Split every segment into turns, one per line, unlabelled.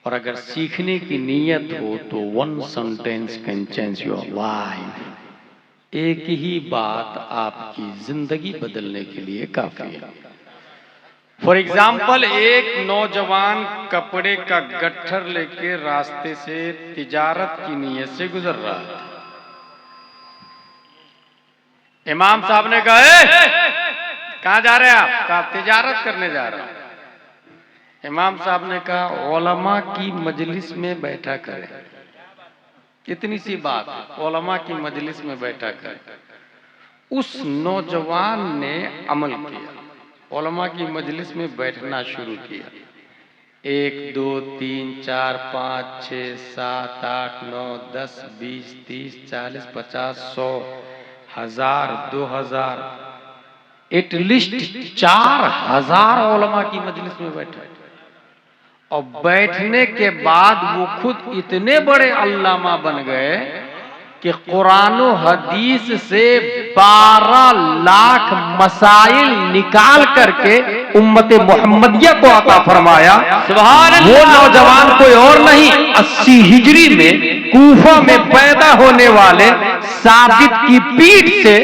और अगर सीखने की नीयत हो तो one sentence can change your life. एक ही बात आपकी जिंदगी बदलने के लिए काफी है। फॉर एग्जाम्पल, एक नौजवान कपड़े का गट्ठर लेके रास्ते से तिजारत की नीयत से गुजर रहा था। इमाम साहब ने कहा, कहां जा रहे हैं आप? कहा तिजारत करने जा रहा हूं। इमाम साहब ने कहा, उलमा की मजलिस में बैठा करें। कितनी सी बात है, उलमा की मजलिस में बैठा करें। उस नौजवान ने अमल किया, उलमा की मजलिस में बैठना शुरू किया। 1 2 3 4 5 6 7 8 9 10 20 30 40 50 100 1000 2000 एटलीस्ट 4000 उलमा की मजलिस में बैठे। और बैठने के बाद वो खुद इतने बड़े अल्लामा बन गए कि कुरान और हदीस से 12 लाख मसाइल निकाल करके उम्मत मोहम्मदिया को अता फरमाया। वो नौजवान कोई और नहीं, 80 हिजरी में कूफा में पैदा होने वाले साबित की पीठ से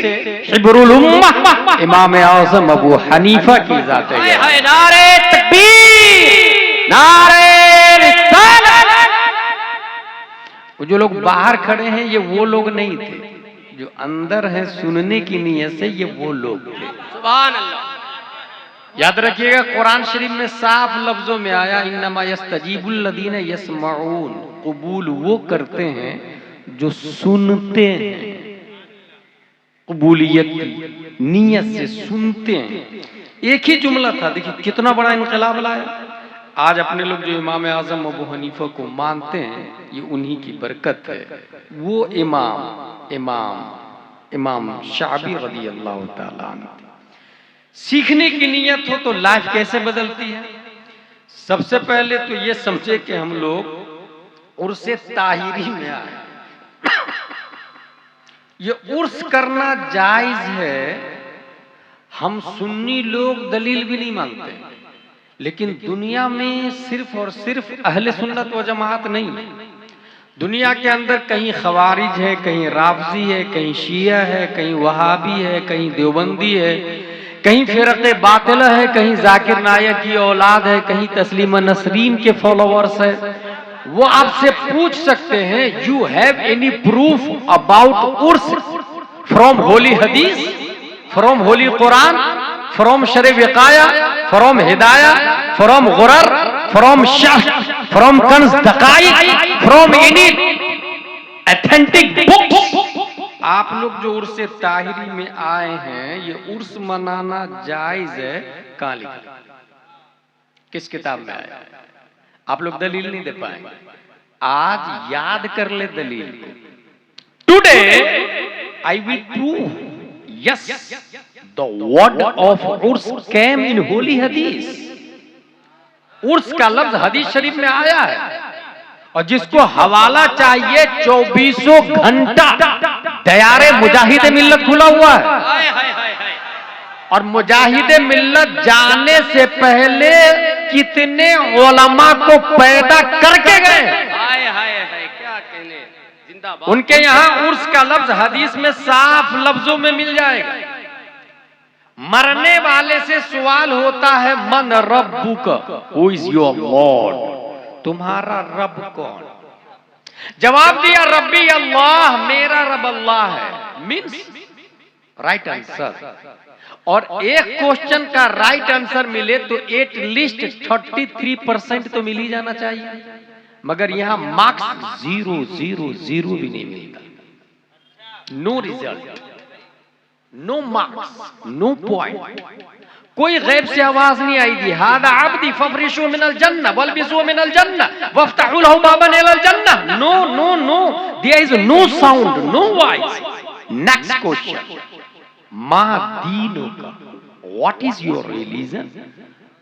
हिब्रुल उम्मह इमाम आज़म अबू हनीफा की जात है। नारे तकबीर, नारे रिसालत। वो जो लोग बाहर खड़े हैं ये वो लोग नहीं थे, जो अंदर हैं सुनने की नीयत से ये वो लोग थे। सुभान अल्लाह। याद रखिएगा, कुरान शरीफ में साफ लफ्जों में आया, इन्नमा यस्तजीबुल लदीना यस्मऊन। कबूल वो करते हैं जो सुनते हैं, कबूलियत की नीयत से सुनते हैं। एक ही जुमला था, देखिए कितना बड़ा इनकलाब लाया। आज अपने लोग जो इमाम आज़म अबू हनीफा को मानते हैं, ये उन्हीं की बरकत है। वो इमाम शाबी रज़ी अल्लाह ताला अन्हु। सीखने की नीयत हो तो लाइफ कैसे बदलती है? सबसे पहले तो ये समझे कि हम लोग उर्से ताहिरी में आए। ये उर्स करना जायज है। हम सुन्नी लोग दलील भी नहीं मांगते, लेकिन दुनिया में सिर्फ और सिर्फ अहले सुन्नत व जमात नहीं, दुनिया के अंदर कहीं खवारिज है, कहीं राफजी है, कहीं शिया है, कहीं वहाबी है, कहीं देवबंदी है, कहीं फिरक़े बातिला है, कहीं जाकिर नायक की औलाद है, कहीं तस्लीमा नसरीन के फॉलोअर्स है। वो आपसे पूछ सकते हैं, you have any proof about उर्स फ्रॉम होली हदीस, फ्रॉम होली कुरान, फ्रॉम शरे विकाया, फ्रॉम हिदाया, फ्रॉम गुरर, फ्रॉम शह, फ्रॉम कंज दकाइक, फ्रॉम एनी ऑथेंटिक बुक्स? आप लोग जो उर्स ताहिरी में आए हैं, ये उर्स मनाना जायज है, कहां लिखा? किस किताब में आया? आप लोग दलील नहीं दे पाएंगे। आज याद कर ले दलील को। Today I will prove, yes, the word of उर्स केम इन होली हदीस। उर्स का लफ्ज हदीस शरीफ में आया है, और जिसको हवाला चाहिए 24 घंटा दयारे मुजाहिद मिल्लत खुला हुआ है। और मुजाहिद मिल्लत जाने से पहले कितने उलमा को पैदा करके गए। क्या कहने, जिंदाबाद। उनके यहाँ उर्स का लफ्ज हदीस में साफ लफ्जों में मिल जाएगा। मरने वाले से सवाल होता है, मन रब्बुका, हु इज योर लॉर्ड? तुम्हारा रब कौन? जवाब दिया, रब्बी अल्लाह, मेरा रब अल्लाह है। Means right answer. और एक क्वेश्चन का राइट आंसर मिले तो एटलीस्ट 33% तो मिल ही जाना चाहिए, मगर यहां मार्क्स 0 0 0 भी नहीं मिलता। No result, no marks, no point. कोई गैब से आवाज नहीं आई थी, हादा अब्दी फफरिशु मिनल जन्नह वल्बिसु मिनल जन्नह वफ्तहु लहु बाबन इलल जन्नह। No no no, there is no sound, no voice. Next question, मा दीनुका, व्हाट इज योर रिलीजन?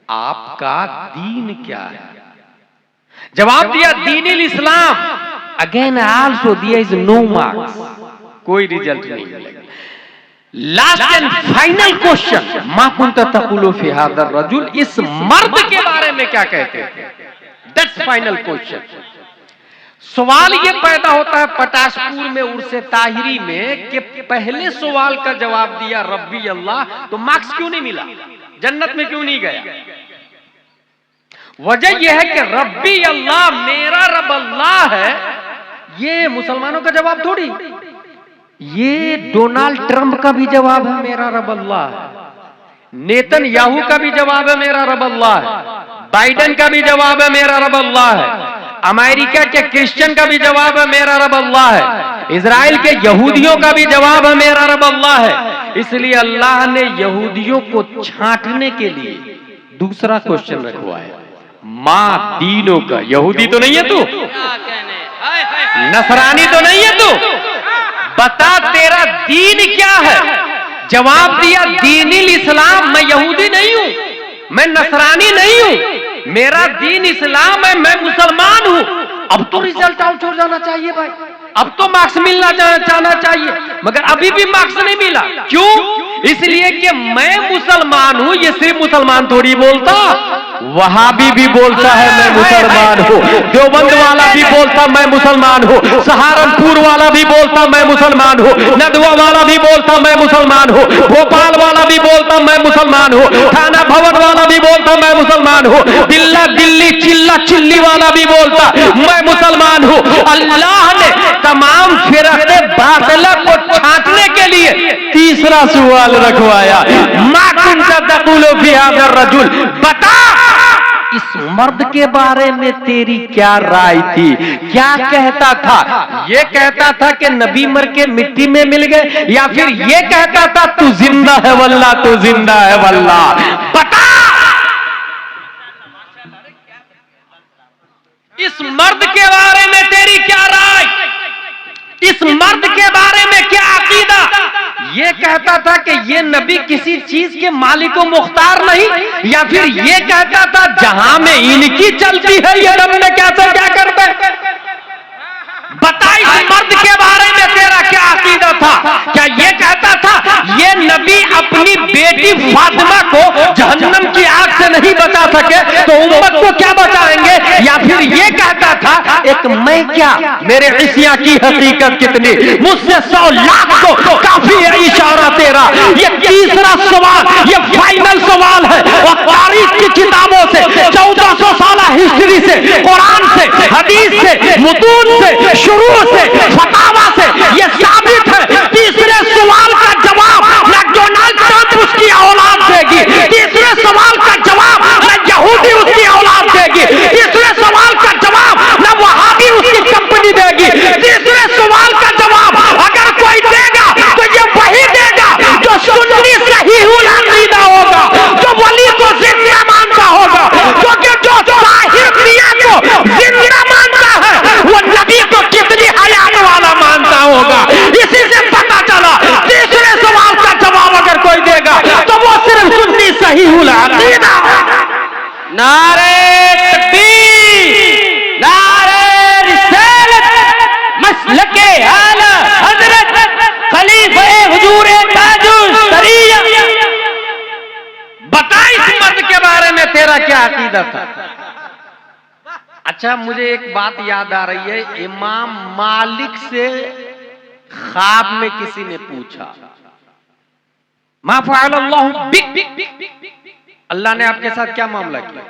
आपका दीन क्या है? जवाब दिया, दीनिल इस्लाम। Again also there is no marks, कोई रिजल्ट नहीं मिलेगा। लास्ट एंड फाइनल क्वेश्चन, मा कुंता तकुलु फी हादर रजुल, इस मर्द के बारे में क्या कहते थे? That's final question. सवाल ये पैदा होता है पटाशपुर में उर्से ताहिरी में कि पहले सवाल का जवाब दिया रब्बी अल्लाह, तो मार्क्स क्यों नहीं मिला, जन्नत में क्यों नहीं गया? वजह यह है कि रब्बी अल्लाह, मेरा रब अल्लाह है, ये मुसलमानों का जवाब थोड़ी, ये डोनाल्ड ट्रंप का भी जवाब है मेरा रब अल्लाह है, नेतन्याहू का भी जवाब है मेरा रब अल्लाह है, बाइडेन का भी जवाब है मेरा रब अल्लाह है, अमेरिका के क्रिश्चियन का भी जवाब है मेरा रब अल्लाह है, इजराइल के यहूदियों का भी जवाब है मेरा रब अल्लाह है। इसलिए अल्लाह ने यहूदियों को छांटने के लिए दूसरा क्वेश्चन रखवाया, मां दीनों का, यहूदी तो नहीं है तू, नसरानी तो नहीं है तू, बता तेरा दीन क्या है? जवाब दिया दीनिल इस्लाम, मैं यहूदी नहीं हूं, मैं नसरानी नहीं हूं, मेरा दीन इस्लाम है, मैं मुसलमान हूं। अब तो रिजल्ट आउट हो जाना चाहिए भाई, अब तो मार्क्स मिलना जाना चाहिए, मगर अभी भी मार्क्स नहीं मिला। क्यों? इसलिए कि मैं मुसलमान हूं, ये सिर्फ मुसलमान थोड़ी बोलता, वहाबी भी बोलता है मैं मुसलमान हूं, देवबंद वाला भी बोलता मैं मुसलमान हूं, सहारनपुर वाला भी बोलता मैं मुसलमान हूं, नदवा वाला भी बोलता मैं मुसलमान हूं, भोपाल वाला भी बोलता मैं मुसलमान हूं, थाना भवन वाला भी बोलता मैं मुसलमान हूं, दिल्ली चिल्ला चिल्ली वाला भी बोलता मैं मुसलमान हूं। अल्लाह ने तमाम फिरके बातिला को छांटने के लिए तीसरा सवाल रखवाया, मा कुंता तक़ूलु फी हाज़ा रजुल, बता इस मर्द के बारे में तेरी क्या राय थी, क्या कहता था? ये कहता था कि नबी मर के मिट्टी में मिल गए, या फिर ये कहता था तू जिंदा है वल्लाह, तू जिंदा है वल्लाह, बता इस मर्द के बारे में तेरी क्या राय, इस मर्द के बारे में क्या अकीदा? ये कहता था कि ये नबी किसी चीज के मालिक व मुख्तार नहीं, या फिर ये कहता था जहां में इनकी चलती है ये रब ने कैसे क्या करते? बता इस मर्द के बारे में तेरा क्या अकीदा था? क्या ये कहता था ये नबी अपनी बेटी फातिमा को जहन्नम की आग से नहीं बचा सके तो उम्मत को क्या बचाएंगे? या फिर ये कहता था एक मैं क्या, मेरे इसिया की हकीकत कितनी, मुझसे 100 लाख को काफी है इशारा तेरा। ये तीसरा सवाल, ये फाइनल सवाल है, और तारीख की किताबों से 1400 साल हिस्ट्री से, कुरान से, हदीस से, मुतून से, शुरू से, फतावा से ये साबित है तीसरे सवाल का जवाब न डोनाल्ड ट्रंप उसकी औलाद देगी, तीसरे सवाल का जवाब न यहूदी उसकी औलाद देगी, तीसरे सवाल का जवाब न वहाबी उसकी कंपनी देगी, तीसरे सवाल का जवाब अगर कोई देगा तो ये वही देगा जो सुन्नी सहीहुल अकीदा होगा, जो वली को जिंदा मानता होगा, क्योंकि जो ताहिर मियां को जिंदा मानता है वो नबी को कितनी हयात वाला मानता होगा। इसी से पता चला तीसरे सवाल का जवाब अगर कोई देगा तो वो सिर्फ सुन्नी सहीहुल अकीदा। नारे तकबीर, नारे रिसालत, मसलके आला हजरत खलीफा हुजूर ताजुल शरीया। बता इस मर्द के बारे में तेरा क्या अकीदा था? अच्छा, मुझे एक बात याद आ रही है, इमाम मालिक से ख्वाब में किसी ने पूछा मा फ़अल अल्लाहु बिक, अल्लाह ने आपके साथ क्या मामला किया?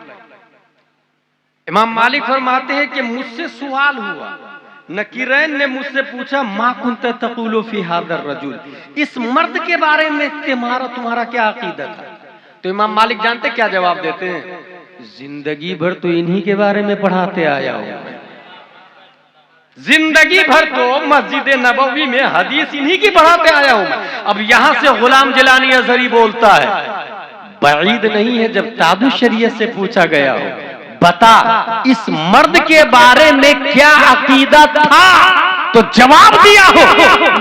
इमाम मालिक फरमाते हैं कि मुझसे सवाल हुआ, नकीरैन ने मुझसे पूछा मा कुंता तक़ूलु फी हाज़ा रजुल, इस मर्द के बारे में तुम्हारा क्या अकीदा था? तो इमाम मालिक जानते क्या जवाब देते हैं? जिंदगी भर तो इन्हीं के बारे में पढ़ाते आया हूं मैं, जिंदगी भर तो मस्जिद नबवी में हदीस इन्हीं की पढ़ाते आया हूं मैं। अब यहां से गुलाम जिलानी अज़हरी बोलता है बईद नहीं है जब ताबू शरीयत से पूछा गया हो, बता इस मर्द के बारे में क्या अकीदा था? तो जवाब दिया हो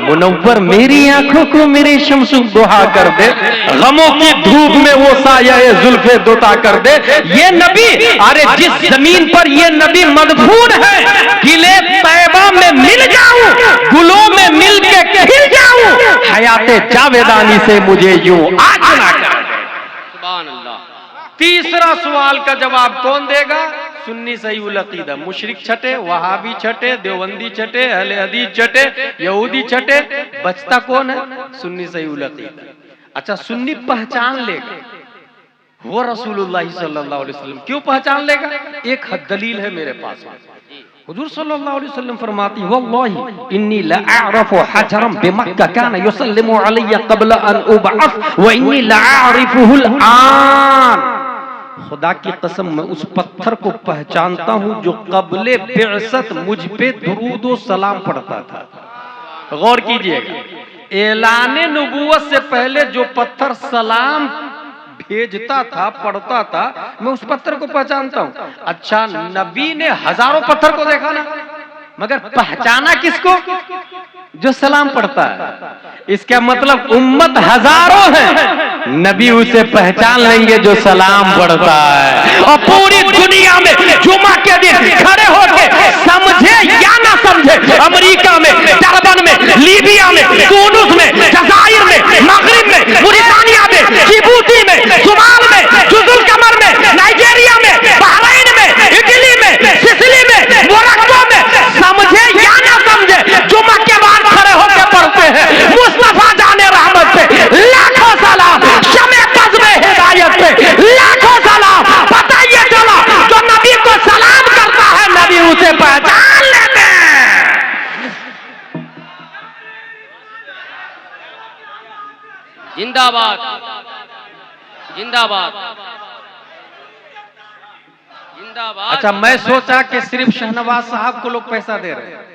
मुनव्वर मेरी आंखों को मेरे शम्स दुहा कर दे, गमों की धूप में वो साया जुल्फे दुता कर दे। ये नबी, अरे जिस जमीन पर ये नबी मदफून है, किले तैबा में मिल जाऊं, गुलों में मिल के खिल जाऊं, हयाते जावेदानी से मुझे यूं आज ना कर। सुभान अल्लाह। तीसरा सवाल का जवाब कौन देगा? सुन्नी सही उल अकीदा, मुशरिक छठे, वहाबी छठे, देवबंदी छठे, अहले हदीस छठे, यहूदी छठे, बचता कौन है? सुन्नी सही उल अकीदा। अच्छा, सुन्नी पहचान लेगा वो रसूलुल्लाह सल्लल्लाहु अलैहि वसल्लम। क्यों पहचान लेगा? एक दलील है मेरे पास। हुजूर सल्लल्लाहु अलैहि वसल्लम फरमाती, वल्लाहि इन्नी लअअरफु हजरन बिमक्का कान युसल्लिमु अलैया क़ब्ल अन उबअस व इन्नी लअअरिफुहुल आन। खुदा की कसम, मैं उस पत्थर को पहचानता हूं जो क़ब्ले बिअसत मुझ पे दुरूद व सलाम पढ़ता था। गौर कीजिएगा, ऐलाने नबूवत से पहले जो पत्थर सलाम भेजता था, पढ़ता था, मैं उस पत्थर को पहचानता हूं। अच्छा, नबी ने हजारों पत्थर को देखा ना, मगर पहचाना किसको? जो सलाम पढ़ता है। इसका मतलब उम्मत हजारों है, नबी उसे पहचान लेंगे जो सलाम पढ़ता है। और पूरी दुनिया में जुमा के दिन खड़े होकर समझे या ना समझे, अमेरिका में, टर्बन में, लीबिया में, टूनिस में, जजायर में, मगरिब में, मुरितानिया में, जिबूती में, सुमाल में, जुजुल कमर में, नाइजीरिया में, बहरीन में, इटली में, सिसिली में, मोरक्को में, समझे या ना समझे, जुमा के बाद खड़े होकर पढ़ते हैं। मुस्तफा जाने रहमत पे लाखों सलाम, शमे कज़्बे हिदायत पे लाखों सलाम। पता ये चला, जो नबी को सलाम करता है, नबी उसे पहचान लेते हैं।
जिंदाबाद, जिंदाबाद, जिंदाबाद।
अच्छा, मैं सोचा कि सिर्फ शहनवाज साहब को लोग पैसा दे रहे हैं।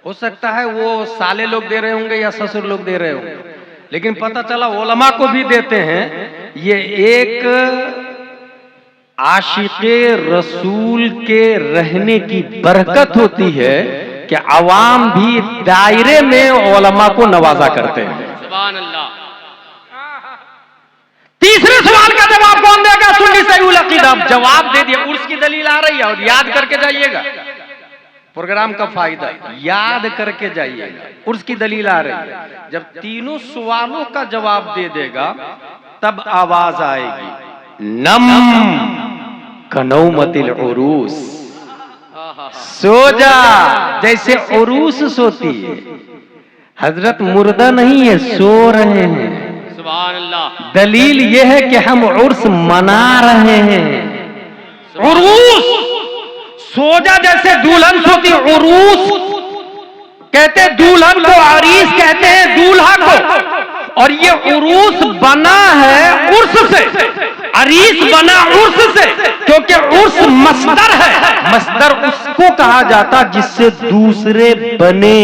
हो सकता है वो साले लोग दे रहे होंगे या ससुर लोग दे रहे होंगे, लेकिन पता चला उलमा को भी देते हैं। ये एक आशिक़े रसूल के रहने की बरकत होती है कि अवाम भी दायरे में उलमा को नवाजा करते हैं।
सुभान अल्लाह।
तीसरे सवाल का जवाब कौन देगा? सुन्नी सही उल अकीदा। जवाब दे दिया, उर्स की दलील आ रही है, और याद करके जाइएगा, प्रोग्राम का फायदा याद करके जाइएगा। उर्स की दलील आ रही है। जब तीनों सवालों का जवाब दे देगा तब आवाज आएगी, नम कनौमतिल उरूस, सो जा जैसे उरूस सोती है। हजरत मुर्दा नहीं है, सो रहे हैं।
सुभान अल्लाह।
दलील यह है कि हम उर्स मना रहे हैं। उरूस, सोजा जैसे दुल्हन सोती, उरूस कहते दुल्हन को, अरीस कहते हैं दूल्हा को। और ये उरूस बना है उर्स से, अरीस बना उर्स से, क्योंकि उर्स मस्दर है। मस्दर उसको कहा जाता जिससे दूसरे बने।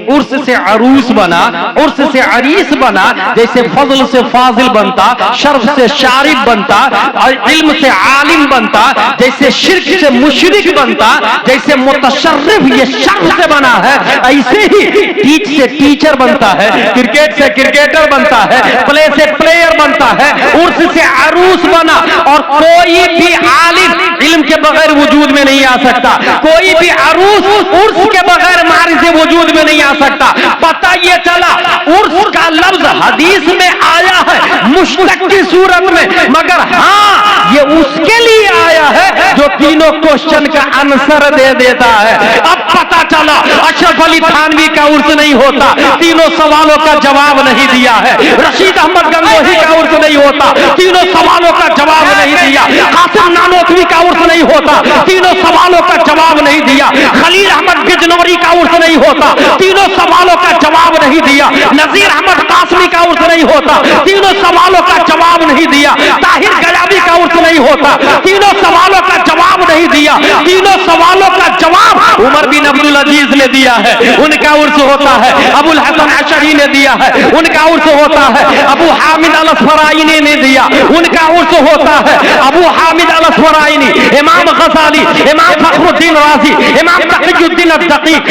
उर्स से अरूस बना, उर्स से अरीस बना। जैसे फजल से फाजिल बनता, शर्फ से शारिब बनता, और इल्म से आलिम बनता। जैसे शिर्क से मुशरिक बनता, जैसे मुतशर्रिफ ये शर्फ से बना है, ऐसे ही टीच से टीचर बनता है, क्रिकेट से क्रिकेटर बनता है, प्ले से प्लेयर बनता है। उर्स से अरूस बना। और कोई भी आलिम इल्म के बगैर वजूद में नहीं आ सकता। कोई भी अरूस उर्स के बगैर मारिफ से वजूद में नहीं आ सकता। पता ये चला, उर्स का लफ्ज हदीस में आया है मुश्तक की सूरत में, मगर हाँ ये उसके लिए आया है जो तीनों क्वेश्चन का आंसर दे देता है। अब पता चला अशरफ अली थानवी का उर्स नहीं होता, तीनों सवालों का जवाब नहीं दिया है। रशीद अहमद गंगोही का उर्स नहीं होता, तीनों सवालों का जवाब नहीं दिया। कासिम नानोतवी का उर्स नहीं होता, तीनों सवालों का जवाब नहीं दिया। खलील अहमद बिजनौरी का उर्स नहीं होता, तीनों सवालों का जवाब नहीं दिया। नजीर अहमद कासमी का उर्स नहीं होता, तीनों सवालों का जवाब नहीं दिया। ताहिर गयाबी का उर्स नहीं होता, तीनों सवालों का जवाब नहीं दिया। तीनों सवालों का जवाब उमर बिन अब्दुल अजीज ने दिया है, उनका उर्स होता है। अबुल हसन अशरी ने दिया है, उनका उर्स होता है। अबू हामिद अल असफराइनी ने दिया, उनका उर्स होता है। अबू हामिद अल असफराइनी, इमाम गज़ाली, इमाम फखरुद्दीन राज़ी, इमाम तक़ियुद्दीन अद-दक़ीक़,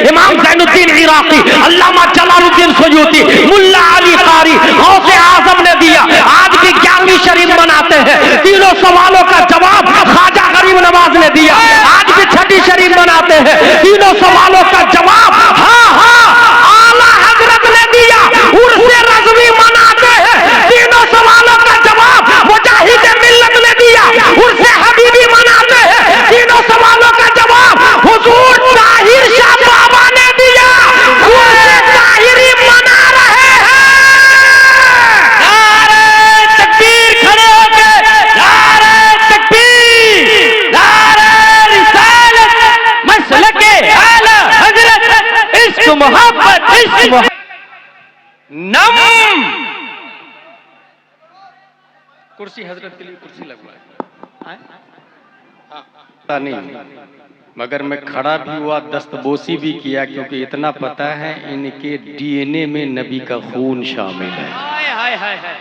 इमाम ज़ैनुद्दीन इराक़ी, अल्लामा जलालुद्दीन सयूती, मुल्ला अली क़ारी, गौसे आज़म ने दिया। आज भी 11वीं शरीफ मनाते हैं। तीनों सवालों का जवाब ख्वाजा गरीब नवाज ने दिया। आज भी 6ठी शरीफ मनाते हैं। तीनों सवालों का जवाब हाँ हाँ आला हजरत ने दिया। उर्से रज़वी मनाते हैं। तीनों सवालों का जवाब मुजाहिद मिल्लत ने दिया। उर्से हबीबी सुबह नम कुर्सी हजरत के लिए कुर्सी लगवाए नहीं, मगर मैं खड़ा भी हुआ, दस्तबोसी भी किया, क्योंकि इतना पता है इनके डीएनए में नबी का खून शामिल है।
हाय हाय हाय हाय।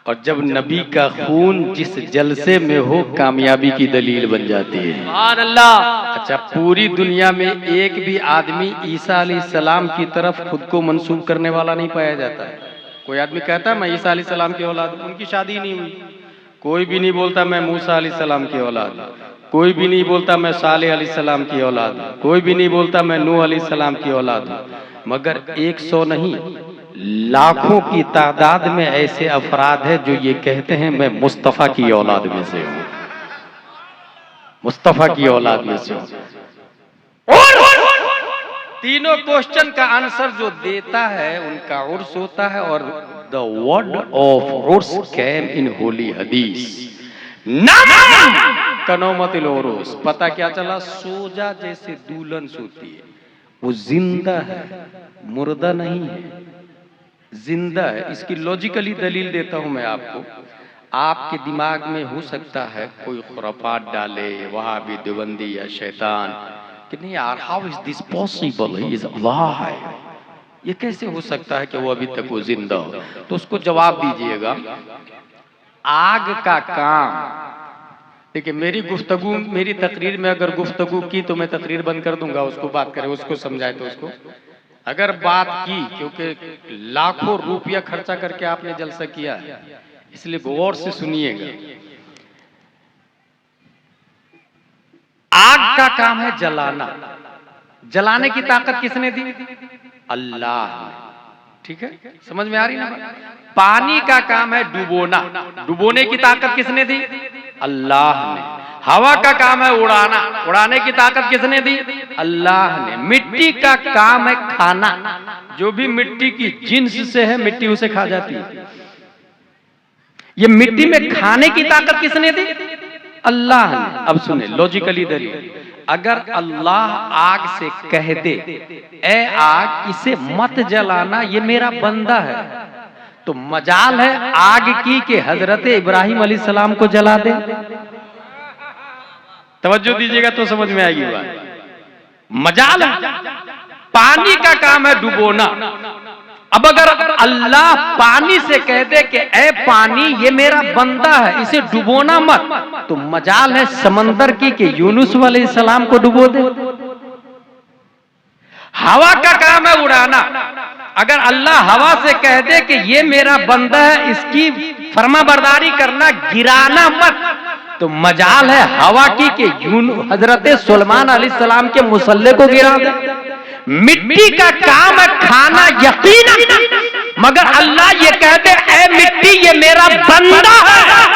और जब नबी का खून जिस जलसे में हो, कामयाबी की दलील बन जाती है।
सुभान अल्लाह।
अच्छा, पूरी दुनिया में एक भी आदमी ईसा अलैहिस्सलाम की तरफ खुद को मंसूब करने वाला नहीं पाया जाता है। कोई आदमी कहता है मैं ईसा अलैहिस्सलाम की औलाद हूं, उनकी शादी नहीं हुई। कोई भी नहीं बोलता मैं मूसा अलैहिस्सलाम की औलाद हूं। कोई भी नहीं बोलता मैं सालेह अलैहिस्सलाम की औलाद हूं। कोई भी नहीं बोलता मैं नूह अलैहिस्सलाम की औलाद हूं। मगर 100 नहीं, लाखों की तादाद में ऐसे अफराद हैं जो ये कहते हैं मैं मुस्तफा की औलाद में से हूं, मुस्तफा की औलाद में से हूं। और तीनों क्वेश्चन का आंसर जो देता है उनका उर्स होता है। और द वर्ड ऑफ उर्स कैम इन होली हदीस। कनौमतिल उरूस, पता क्या चला? सोजा जैसे दुल्हन सोती है, वो जिंदा है, मुर्दा नहीं है, जिंदा है। इसकी लॉजिकली दलील देता हूं मैं आपको। आपके दिमाग में हो सकता है कोई खुराफात डाले, वहां भी देवबंदी या शैतान, कि नहीं यार, how is this possible, he is अल्लाह, ये कैसे हो सकता है कि वो अभी तक वो जिंदा हो? तो उसको जवाब दीजिएगा, आग का काम। देखिए, मेरी गुफ्तगू, मेरी तकरीर में अगर गुफ्तगू की तो मैं तकरीर बंद कर दूंगा, उसको बात करे, उसको समझाए तो उसको। अगर बात की, क्योंकि लाखों रुपया खर्चा करके आपने जलसा किया है, इसलिए गौर से सुनिएगा। आग का काम है जलाना। जलाने की ताकत किसने दी? अल्लाह ने। ठीक है, समझ में आ रही ना? पानी का काम है डुबोना। डुबोने की ताकत किसने दी? अल्लाह ने। हवा का काम है उड़ाना। उड़ाने की ताकत किसने दी? अल्लाह ने। मिट्टी का काम है खाना। जो भी मिट्टी की जिन्स से है, मिट्टी उसे खा जाती है। ये मिट्टी में खाने की ताकत किसने दी? अल्लाह ने। अब सुने लॉजिकली दलील। अगर अल्लाह आग से कह दे, ए आग इसे मत जलाना, ये मेरा बंदा है, तो मजाल है आग की कि हजरत इब्राहिम अलैहिस्सलाम को जला दे। तवज्जो दीजिएगा तो समझ में आएगी बात। मजाल है। पानी का काम है डुबोना। अब अगर अल्लाह पानी से कह दे कि ए पानी ये मेरा बंदा है, इसे डुबोना मत, तो मजाल है समंदर की कि यूनुस अलैहिस्सलाम को डुबो दे। हवा का काम है उड़ाना। अगर अल्लाह हवा से कह दे कि ये मेरा बंदा है, इसकी फरमाबरदारी करना, गिराना मत, तो मजाल है हवा की कि हजरत सुलेमान अलैहिस्सलाम के मुसल्ले को गिरा दे। मिट्टी का काम है खाना यकीनन, मगर अल्लाह ये कहते ऐ मिट्टी ये मेरा बंदा है,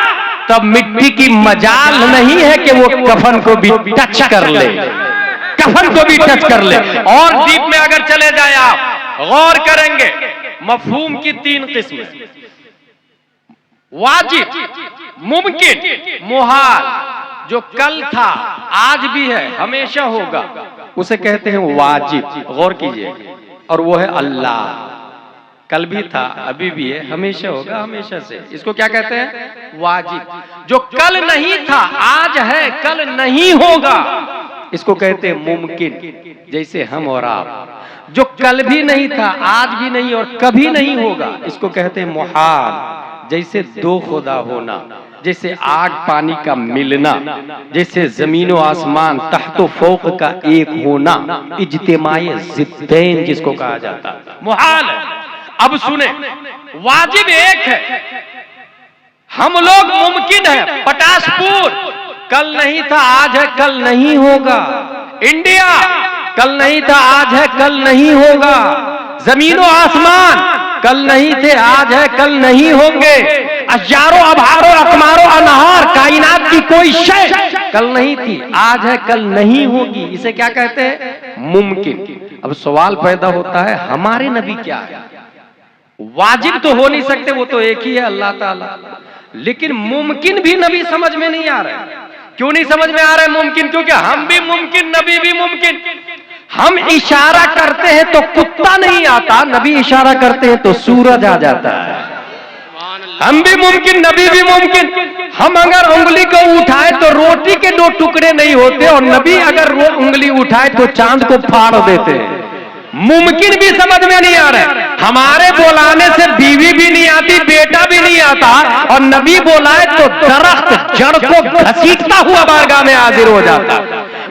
तब मिट्टी की मजाल नहीं है कि वो कफन को भी टच कर ले, कफन को भी टच कर ले। और डीप में अगर चले जाए आप गौर करेंगे, मफहूम की 3 किस्म, वाजिब, मुमकिन, मुहाल। जो कल था, आज भी है, हमेशा होगा, उसे कहते हैं वाजिब। गौर कीजिए। और वो है अल्लाह। कल भी था, अभी भी है, हमेशा होगा, हमेशा से। इसको क्या कहते हैं? वाजिब। जो कल नहीं था, आज है, कल नहीं होगा, इसको कहते हैं मुमकिन, जैसे हम और आप। जो कल भी नहीं था, आज भी नहीं और कभी नहीं होगा, इसको कहते हैं मुहाल, जैसे दो खुदा होना, जैसे आग पानी का मिलना, जैसे जमीन और आसमान तहतो फौक का एक होना, इज्तिमाए जिद्दैन जिसको कहा जाता है, मुहाल है। अब सुने, वाजिब एक है, हम लोग मुमकिन है। पटासपुर कल नहीं था, आज है, कल नहीं होगा। इंडिया कल नहीं था, आज है, कल नहीं होगा। जमीन और आसमान कल नहीं थे, आज है, कल नहीं होंगे। अजारों अभारों अकमारों अनहार कायनात की कोई शय कल नहीं थी, आज है, कल नहीं होगी। इसे क्या कहते हैं? मुमकिन। अब सवाल पैदा होता है, हमारे नबी क्या है? वाजिब तो हो नहीं सकते, वो तो एक ही है, अल्लाह ताला। लेकिन मुमकिन भी नबी समझ में नहीं आ रहा है। क्यों नहीं समझ में आ रहा है मुमकिन? क्योंकि हम भी मुमकिन, नबी भी मुमकिन। हम इशारा करते हैं तो कुत्ता नहीं आता, नबी इशारा करते हैं तो सूरज आ जाता है। हम भी मुमकिन, नबी भी मुमकिन। हम अगर उंगली को उठाए तो रोटी के 2 टुकड़े नहीं होते, और नबी अगर उंगली उठाए तो चांद को फाड़ देते हैं। मुमकिन भी समझ में नहीं आ रहा है। हमारे बोलाने से बीवी भी नहीं आती, बेटा भी नहीं आता, और नबी बोलाए तो दरख्त जड़ को घसीटता हुआ बारगाह में हाजिर हो जाता।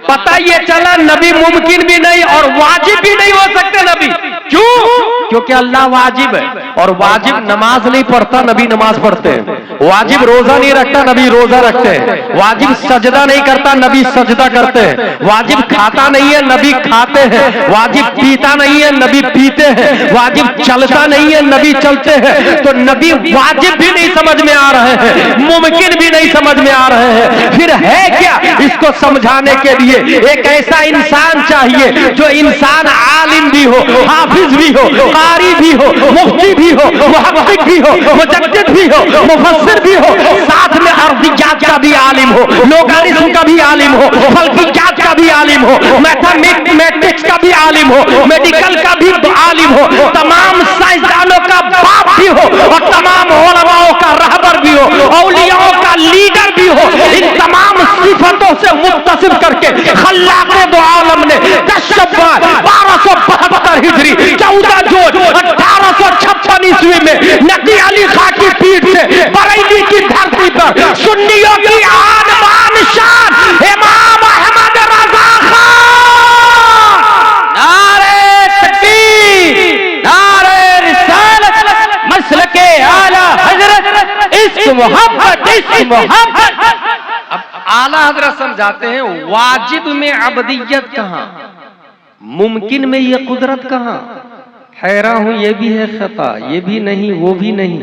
पता ये चला नबी मुमकिन भी नहीं और वाजिब भी नहीं हो सकते नबी। क्यों? क्योंकि अल्लाह वाजिब है, और वाजिब नमाज नहीं पढ़ता, नबी नमाज पढ़ते हैं। वाजिब रोजा नहीं रखता, नबी रोजा रखते हैं। वाजिब सजदा नहीं करता, नबी सजदा करते हैं। वाजिब खाता नहीं है, नबी खाते हैं। वाजिब पीता नहीं है, नबी पीते हैं। वाजिब चलता नहीं है, नबी चलते हैं। तो नबी वाजिब भी नहीं समझ में आ रहे हैं, मुमकिन भी नहीं समझ में आ रहे हैं, फिर है क्या? इसको समझाने के लिए एक ऐसा इंसान चाहिए जो इंसान आलिम भी हो, हाफिज भी हो, कारी भी हो, मुफ्ती भी हो, मुहक्किक भी हो, मुजद्दिद भी हो, मुफस्सिर भी हो, साथ में अर्दियात का भी आलिम हो, लोगारिथम का भी आलिम हो, फल्कियात का भी आलिम हो, मैथमेटिक्स का भी आलिम हो, मेडिकल का भी आलिम हो, तमाम साइंसदानों का बाप भी हो, और तमाम उलमाओं का रहबर भी हो, औलियाओं का लीडर भी हो। इन तमाम सिफतों से मुत्तसिफ करके खल्लाक़े दो आलम ने 10 शव्वाल 1272 हिजरी 14 जून 1856 ईस्वी में नबी अली खां की पीठ से बरेली की धरती पर सुन्नियों की आन बान शान इमाम अहमद रजा खान, नारे तकबीर, नारे रिसालत, मसलके आला हजरत, इश्क मोहब्बत, इश्क मोहब्बत। अब आला हजरत समझाते हैं वाजिब में अबदियत कहां, मुमकिन में ये कुदरत कहां। हैरान हूं, ये भी है खता, ये भी नहीं, वो भी नहीं,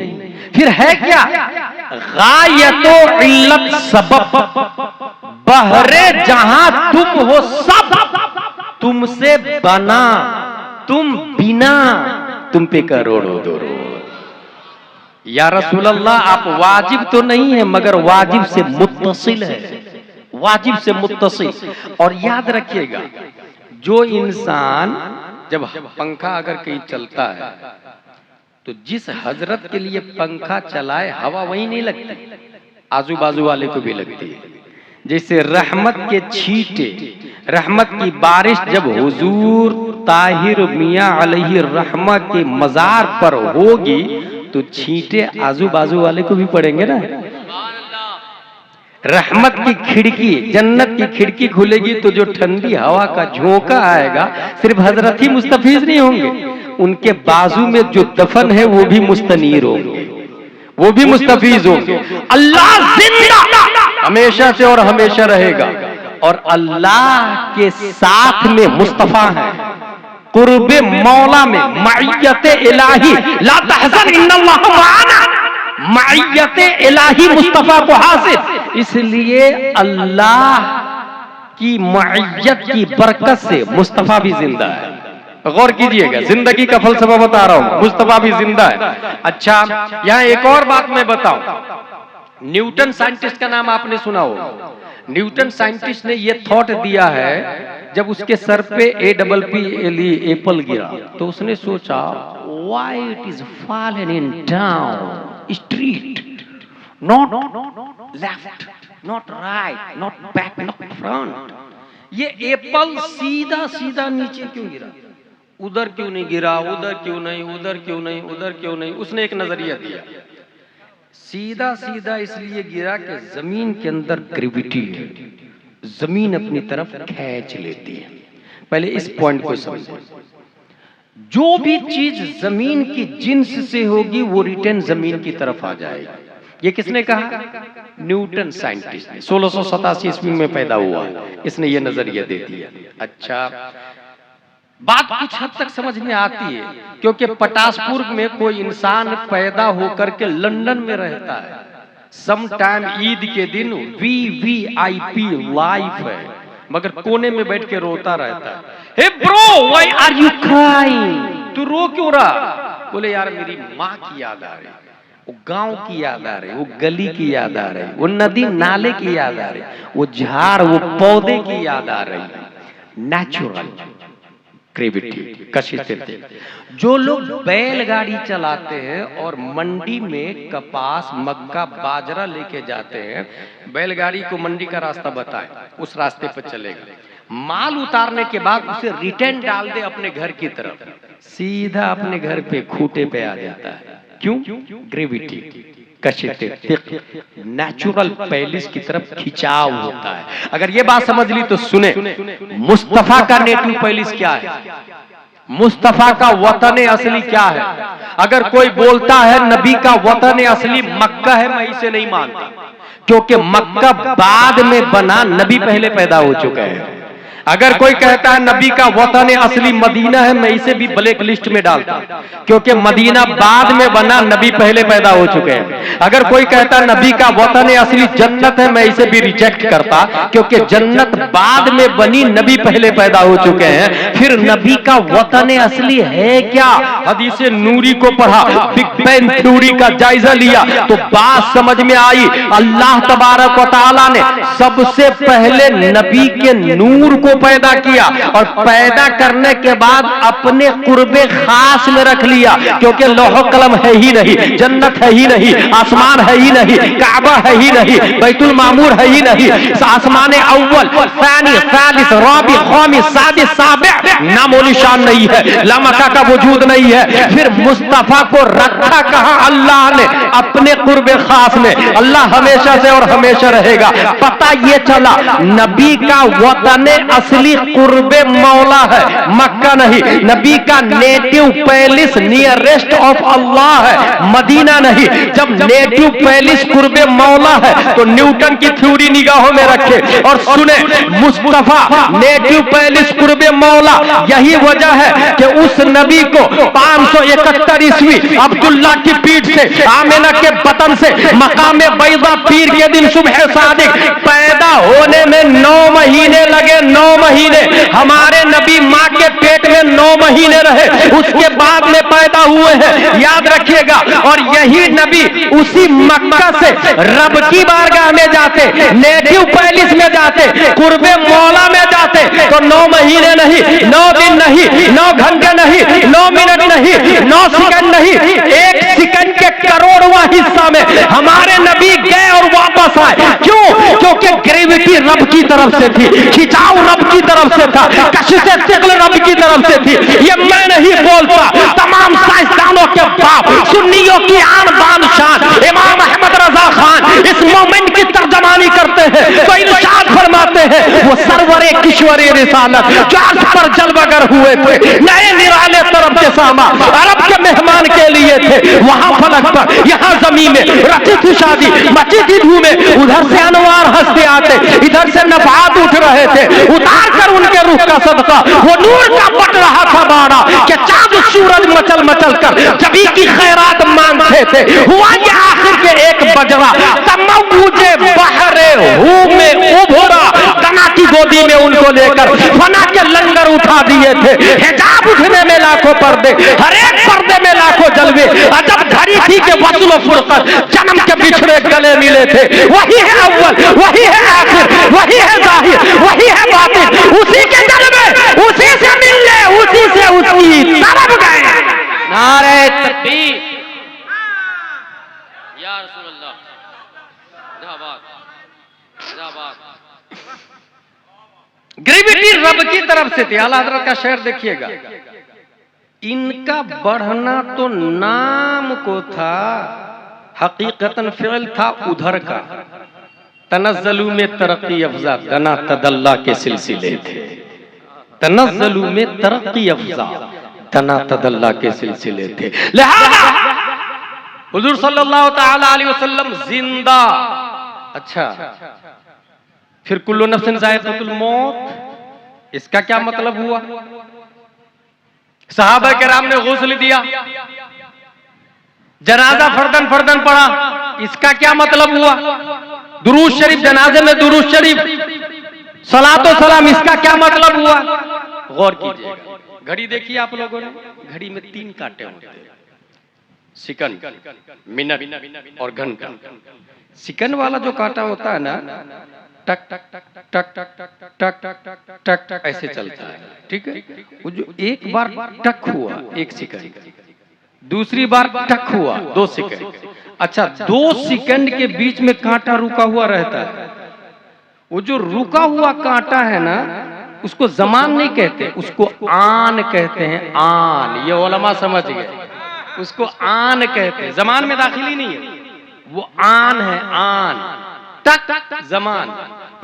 फिर है क्या? गायतो इल्लत सबब, बहरे जहां तुम हो सब तुमसे बना, तुम बिना तुम पे करोड़ों दरोड़। या रसूल अल्लाह, आप वाजिब तो नहीं है मगर वाजिब से मुत्तसिल है, वाजिब से मुत्तसिल। और याद रखिएगा, जो इंसान, जब पंखा अगर कहीं चलता है तो जिस हजरत के लिए पंखा चलाए हवा वहीं नहीं लगती, आजू बाजू वाले को भी लगती है। जैसे रहमत के छींटे, रहमत की बारिश जब हुजूर ताहिर मियां अलैहि रहमा के मजार पर होगी तो छींटे आजू बाजू वाले को भी पड़ेंगे ना। रहमत की खिड़की, जन्नत की खिड़की खुलेगी तो जो ठंडी हवा का झोंका आएगा, सिर्फ हजरत ही मुस्तफीज नहीं होंगे, उनके बाजू में जो दफन है वो भी मुस्तनीर होंगे, वो भी मुस्तफीज होंगे। अल्लाह जिंदा हमेशा से और हमेशा रहेगा, और अल्लाह के साथ में मुस्तफा है, कुर्बे मौला में मइयत इलाही, ला तहज़न इन्नल्लाह माना, मइयत इलाही मुस्तफा को हासिल। इसलिए अल्लाह की मइयत की बरकत से मुस्तफा भी जिंदा है। गौर कीजिएगा, जिंदगी का फलसफा बता रहा हूं, मुस्तफा भी जिंदा है। अच्छा, यहां एक और बात मैं बताऊं, न्यूटन साइंटिस्ट का नाम आपने सुना हो। न्यूटन साइंटिस्ट ने यह थॉट दिया है, जब उसके सर पे APPLE एप्पल गिरा तो उसने सोचा, why it is fallen in down street, not left, not right, not back, not front. ये एप्पल सीधा सीधा नीचे क्यों गिरा, उधर क्यों नहीं गिरा, उधर क्यों नहीं, उधर क्यों नहीं, उधर क्यों नहीं। उसने एक नजरिया दिया, सीधा सीधा इसलिए गिरा कि जमीन के अंदर ग्रेविटी है, जमीन अपनी तरफ खींच लेती है। पहले इस पॉइंट को समझो, जो भी चीज जमीन की जिन्स से होगी वो रिटर्न जमीन की तरफ आ जाएगी। ये किसने कहा? न्यूटन साइंटिस्ट ने, 1687 ईस्वी में पैदा हुआ, इसने ये नजरिया दे दिया। अच्छा, बात कुछ हद तक समझ में आती है, क्योंकि पटासपुर में कोई इंसान पैदा होकर के लंदन में रहता है, सम टाइम ईद के दिन VVIP लाइफ है, मगर कोने में बैठ के रोता रहता है। Hey bro, why are you crying? तू रो क्यों रहा? बोले यार मेरी माँ की याद आ रही, वो गांव की याद आ रही, वो गली की याद आ रही, वो नदी नाले की याद आ रही, वो झाड़ वो पौधे की याद आ रही। नेचुरल, ग्रेविटी कशिश थे। जो लोग बैलगाड़ी चलाते हैं और मंडी में कपास, मक्का, बाजरा लेके जाते हैं, बैलगाड़ी को मंडी का रास्ता बताए, उस रास्ते पर चलेगा, माल उतारने के बाद उसे रिटर्न डाल दे अपने घर की तरफ, सीधा अपने घर पे खूंटे पे आ जाता है। क्यों? ग्रेविटी नेचुरल पैलिस की तरफ खिंचाव होता है। अगर ये बात समझ ली तो सुने, मुस्तफा का नेटिव पैलिस क्या है, मुस्तफा का वतन असली क्या है। अगर कोई बोलता है नबी का वतन असली मक्का है, मैं इसे नहीं मानता, क्योंकि मक्का बाद में बना, नबी पहले पैदा हो चुके हैं। अगर कोई कहता है नबी का वतन असली मदीना है, मैं इसे भी ब्लैक लिस्ट में डालता, क्योंकि मदीना बाद में बना, नबी पहले पैदा हो चुके हैं। अगर कोई कहता है नबी का वतन असली जन्नत है, मैं इसे भी रिजेक्ट करता, क्योंकि जन्नत बाद में बनी, नबी पहले पैदा हो चुके हैं। फिर नबी का वतन असली है क्या? हदीस नूरी को पढ़ा, बिग बैंग थ्योरी का जायजा लिया तो बात समझ में आई। अल्लाह तबारक व तआला ने सबसे पहले नबी के नूर को पैदा किया और पैदा करने के बाद अपने कुर्बे खास में रख लिया, क्योंकि लौह कलम है ही नहीं, जन्नत है ही नहीं, आसमान है ही नहीं, काबा है ही नहीं, बैतुल मामूर है ही नहीं, आसमान अव्वल, सानी, सालिस, राबी, खामिस, सादिस, साबिअ नामो निशान नहीं है, लामका का वजूद नहीं है। फिर मुस्तफा को रखा कहां? अल्लाह ने अपने कुर्बे खास में। अल्लाह हमेशा से और हमेशा रहेगा। पता ये चला नबी का वतन असली कुर्बे मौला है, मक्का नहीं। नबी का नेटिव पैलिस नियरेस्ट ऑफ अल्लाह है, मदीना नहीं। जब नेटिव पैलिस कुर्बे मौला है तो न्यूटन की थ्योरी निगाहों में रखे और सुने, मुस्तफा नेटिव पैलिस कुर्बे मौला। यही वजह है कि उस नबी को 571 ईस्वी अब्दुल्ला की पीठ से, आमिना के बतन से, मकामे बैदा पीर के दिन सुबह सादिक पैदा होने में 9 महीने लगे। 9 महीने हमारे नबी माँ के पेट में 9 महीने रहे, उसके बाद में पैदा हुए हैं, याद रखिएगा। और यही नबी उसी मक्का से रब की बारगाह में जाते, नेटिव पैलिस में जाते, कुर्बे मौला में जाते तो 9 महीने नहीं, 9 दिन नहीं, 9 घंटे नहीं, 9 मिनट नहीं, 9 सेकंड नहीं, 1 सेकंड के करोड़वां हिस्सा में हमारे नबी गए और वापस आए। क्यों? क्योंकि ग्रेविटी रब की तरफ से थी, खिंचाव रब की तरफ से था, कशिशे तिगल रब की तरफ से थी। ये मैं नहीं बोलता, तमाम साइंसदानों के बाप, सुन्नियों की आन बान शान इमाम अहमद रजा खान इस मोमेंट की तर्जमानी करते हैं तो इरशाद फरमाते हैं, वो सरवरे किशोरी रिसालत जो अर्श पर जलवागर हुए थे, नए निराले तरफ के सामा अरब के मेहमान के लिए थे। वहां फलक पर, यहाँ जमीन में रची थी शादी, मची थी धूमें, उधर से अनवार हंसते आते, इधर से नफात उठ रहे थे, उतार कर उनके रूह का सदका वो नूर का बट रहा था बाड़ा कि चांद सूरज मचल मचल कर जबी की खैरात मांगते थे। हुआ ये आखिर के एक बजरा तमौजे बहरे हूं में उभरा, तना की गोदी में उनको लेकर फना के लंगर उठा दिए थे। हिजाब उठने में लाखों पर्दे, हर एक पर्दे में लाखों जलवे, अजब घड़ी थी कि वसूल फुरकत जन्म के बिछड़े गले मिले थे। वही है अव्वल, वही है आखिर, वही है जाहिर, वही है बातिन, उसी के जलवे, उसी से मिलने, उसी से उसकी तरफ गए।
नारे तकबीर, या रसूल अल्लाह, जिंदाबाद, जिंदाबाद।
ग्रेविटी रब की तरफ से थी। आला हजरत का शेर देखिएगा, इनका बढ़ना तो नाम को था, हकीकतन फिल था उधर का। तनज़्ज़लू में तरक्की अफ़ज़ा तना तदल्ला के सिलसिले थे, तनज़्ज़लू में तरक्की अफ़ज़ा तना तदल्ला के सिलसिले थे। लिहाजा हुजूर सल्लल्लाहु तआला अलैहि वसल्लम जिंदा। अच्छा, फिर कुल्लु नफ्सिन ज़ाइक़तुल मौत, इसका क्या मतलब हुआ? सहाबा किराम ने गुस्ल दिया, जनाजा फर्दन फर्दन पड़ा, इसका क्या मतलब हुआ? दुरूद शरीफ, जनाजे में दुरूद शरीफ, सलातो सलाम, इसका क्या मतलब हुआ? गौर कीजिएगा। घड़ी देखिए आप लोगों ने, घड़ी में 3 कांटे होते हैं, सेकंड, मिनट और घंटा। सेकंड वाला जो कांटा होता है ना, टक टक टक टक टक टक टक टक टक ऐसे चलता है, ठीक है। वो जो एक बार टक हुआ 1 सेकंड, दूसरी बार टक हुआ 2 सेकंड, अच्छा 2 सेकंड के बीच में कांटा रुका हुआ रहता है। वो जो रुका हुआ कांटा है ना, उसको जमान नहीं कहते, उसको आन कहते हैं। आन, ये उलमा समझ गए, उसको आन कहते हैं। जमान में दाखिली नहीं है, वो आन है, आन। टक जमान,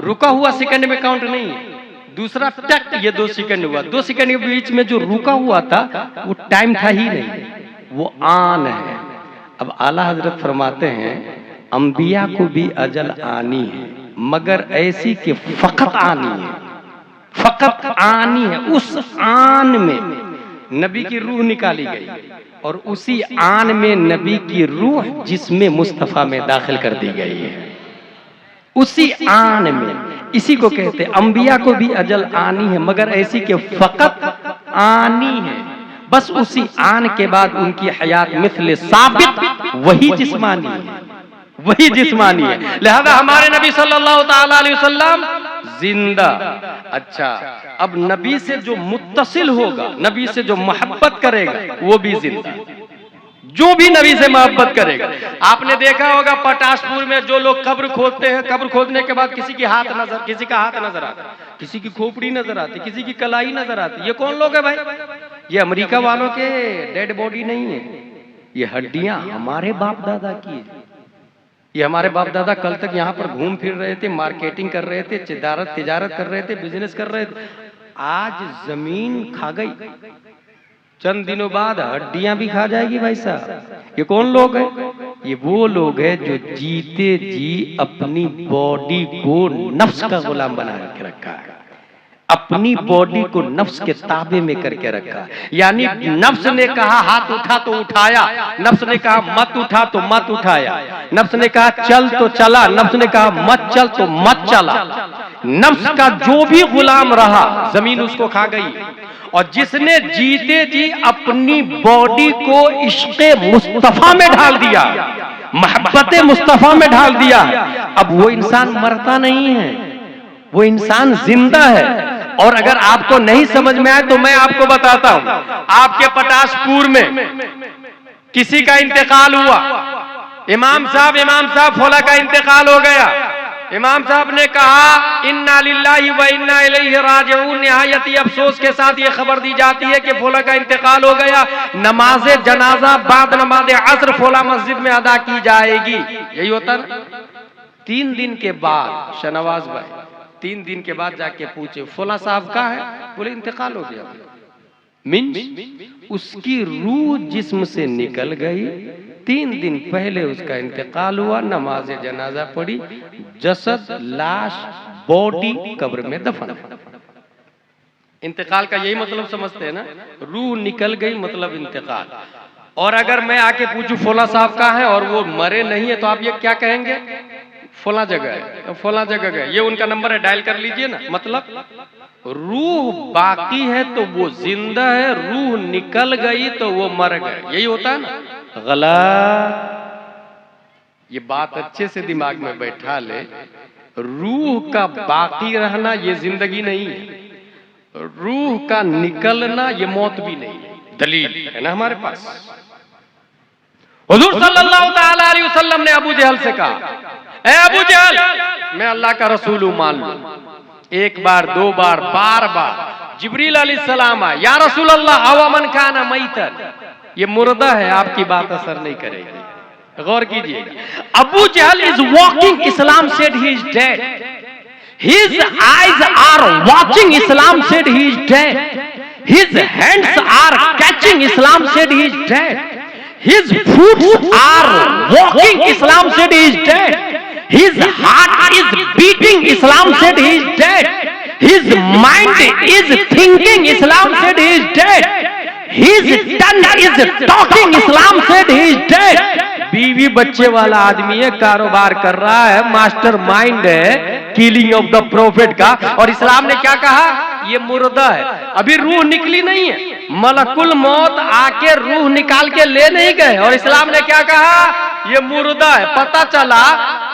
रुका हुआ सेकंड में काउंट नहीं है। दूसरा टक, ये 2 सेकंड हुआ, 2 सेकंड के बीच में जो रुका हुआ था वो टाइम था ही नहीं, वो आन है। अब आला हजरत फरमाते हैं अंबिया को भी अजल आनी है, मगर ऐसी कि फकत आनी है, फकत आनी है। उस आन में नबी की रूह निकाली गई और उसी आन में नबी की रूह जिसमें मुस्तफा में दाखिल कर दी गई है, उसी आन में। इसी को कहते हैं अंबिया को भी अजल आनी है, मगर ऐसी के फकत आनी है। बस उसी आन के बाद उनकी हयात मिथले साबित, वही जिस्मानी है, वही जिस्मानी है। लिहाजा हमारे नबी सल्लल्लाहु ताला अलैहि वसल्लम जिंदा। अच्छा, अब नबी से जो मुत्तसिल होगा, नबी से जो मोहब्बत करेगा, वो भी जिंदा। जो भी नबी से मोहब्बत करेगा। आपने देखा होगा पटाशपुर में जो लोग कब्र खोदते हैं, कब्र खोदने के बाद किसी का हाथ नजर आता, किसी की खोपड़ी नजर आती, किसी की कलाई नजर आती। ये कौन लोग है भाई? ये अमेरिका वालों के डेड बॉडी नहीं है, ये हड्डियां हमारे बाप दादा की है। ये हमारे बाप दादा कल तक यहाँ पर घूम फिर रहे थे, मार्केटिंग कर रहे थे, तिजारत कर रहे थे, बिजनेस कर रहे थे। आज जमीन खा गई, चंद दिनों बाद हड्डियां भी खा जाएगी भाई साहब। ये कौन लोग हैं? ये वो लोग हैं जो जीते जी अपनी बॉडी को नफ्स का गुलाम बना के रखा है, अपनी बॉडी को नफ्स के ताबे में करके रखा। यानी नफ्स ने कहा हाथ उठा तो उठाया, नफ्स ने कहा मत उठा तो मत उठाया, नफ्स ने कहा चल तो चला, नफ्स ने कहा मत चल तो मत चला। नफ्स का जो भी गुलाम रहा, जमीन उसको खा गई। और जिसने जीते जी अपनी बॉडी को इश्क़े मुस्तफा में ढाल दिया, मोहब्बत मुस्तफा में ढाल दिया, अब वो इंसान मरता नहीं है, वो इंसान जिंदा है। और अगर आपको नहीं समझ में आए तो मैं आपको बताता हूं। आपके पटाशपुर में किसी का इंतकाल हुआ, इमाम साहब फौला का इंतकाल हो गया। इमाम साहब ने कहा इन्ना लिल्लाहि व इन्ना इलैहि राजिऊन। निहायती अफसोस के साथ ये खबर दी जाती है कि फौला का इंतकाल हो गया। नमाज जनाजा बाद नमाज असर फौला मस्जिद में अदा की जाएगी। यही होता ना। 3 दिन के बाद शहनवाज भाई 3 दिन के बाद जाके पूछे फौला साहब का है? बोले इंतकाल हो गया। उसकी रूह जिस्म से निकल गई, 3 दिन पहले उसका इंतकाल हुआ, नमाज जनाजा पड़ी, जसद लाश बॉडी कब्र में दफन। इंतकाल का यही मतलब समझते हैं ना, रूह निकल गई मतलब इंतकाल। और अगर मैं आके पूछूं फौला साहब का है और वो मरे नहीं है तो आप ये क्या कहेंगे? फौला जगह है, फौला जगह गए, ये उनका नंबर है, डायल कर लीजिए ना। मतलब रूह बाकी है तो वो जिंदा है, रूह निकल गई तो वो मर गए। यही होता है ना। गलत। ये बात अच्छे से दिमाग में बैठा ले। रूह का बाकी रहना ये जिंदगी नहीं है, रूह का निकलना ये मौत भी नहीं है। दलील है ना हमारे पास। हुजूर सल्लल्लाहु ताला अलैहि वसल्लम ने अबू जहल से कहा, ए अबू जहल, मैं अल्लाह का रसूल हूं मान लो। 1 बार 2 बार बार बार जिब्रील अलैहिस्सलाम आए, या रसूल अल्लाह अवमन काना मैतन, ये मुर्दा है, आपकी बात असर नहीं करेगी। गौर कीजिए। अबू जहल इज वॉकिंग, इस्लाम said he is dead, his eyes are watching, इस्लाम said he is dead, his hands are catching, इस्लाम said he is dead, his foots are walking, इस्लाम said he is dead, his heart is beating, Islam said he is dead, his mind is thinking, Islam said he is dead, his tongue is talking, Islam said he is dead। बीवी बच्चे वाला आदमी है, कारोबार कर रहा है, master mind है किलिंग ऑफ द प्रॉफिट का, और इस्लाम ने क्या कहा? ये मुर्दा है, अभी रूह निकली नहीं है। मलकुल मौत आके रूह निकाल के ले नहीं गए। और इस्लाम ने क्या कहा, ये मुर्दा है। पता चला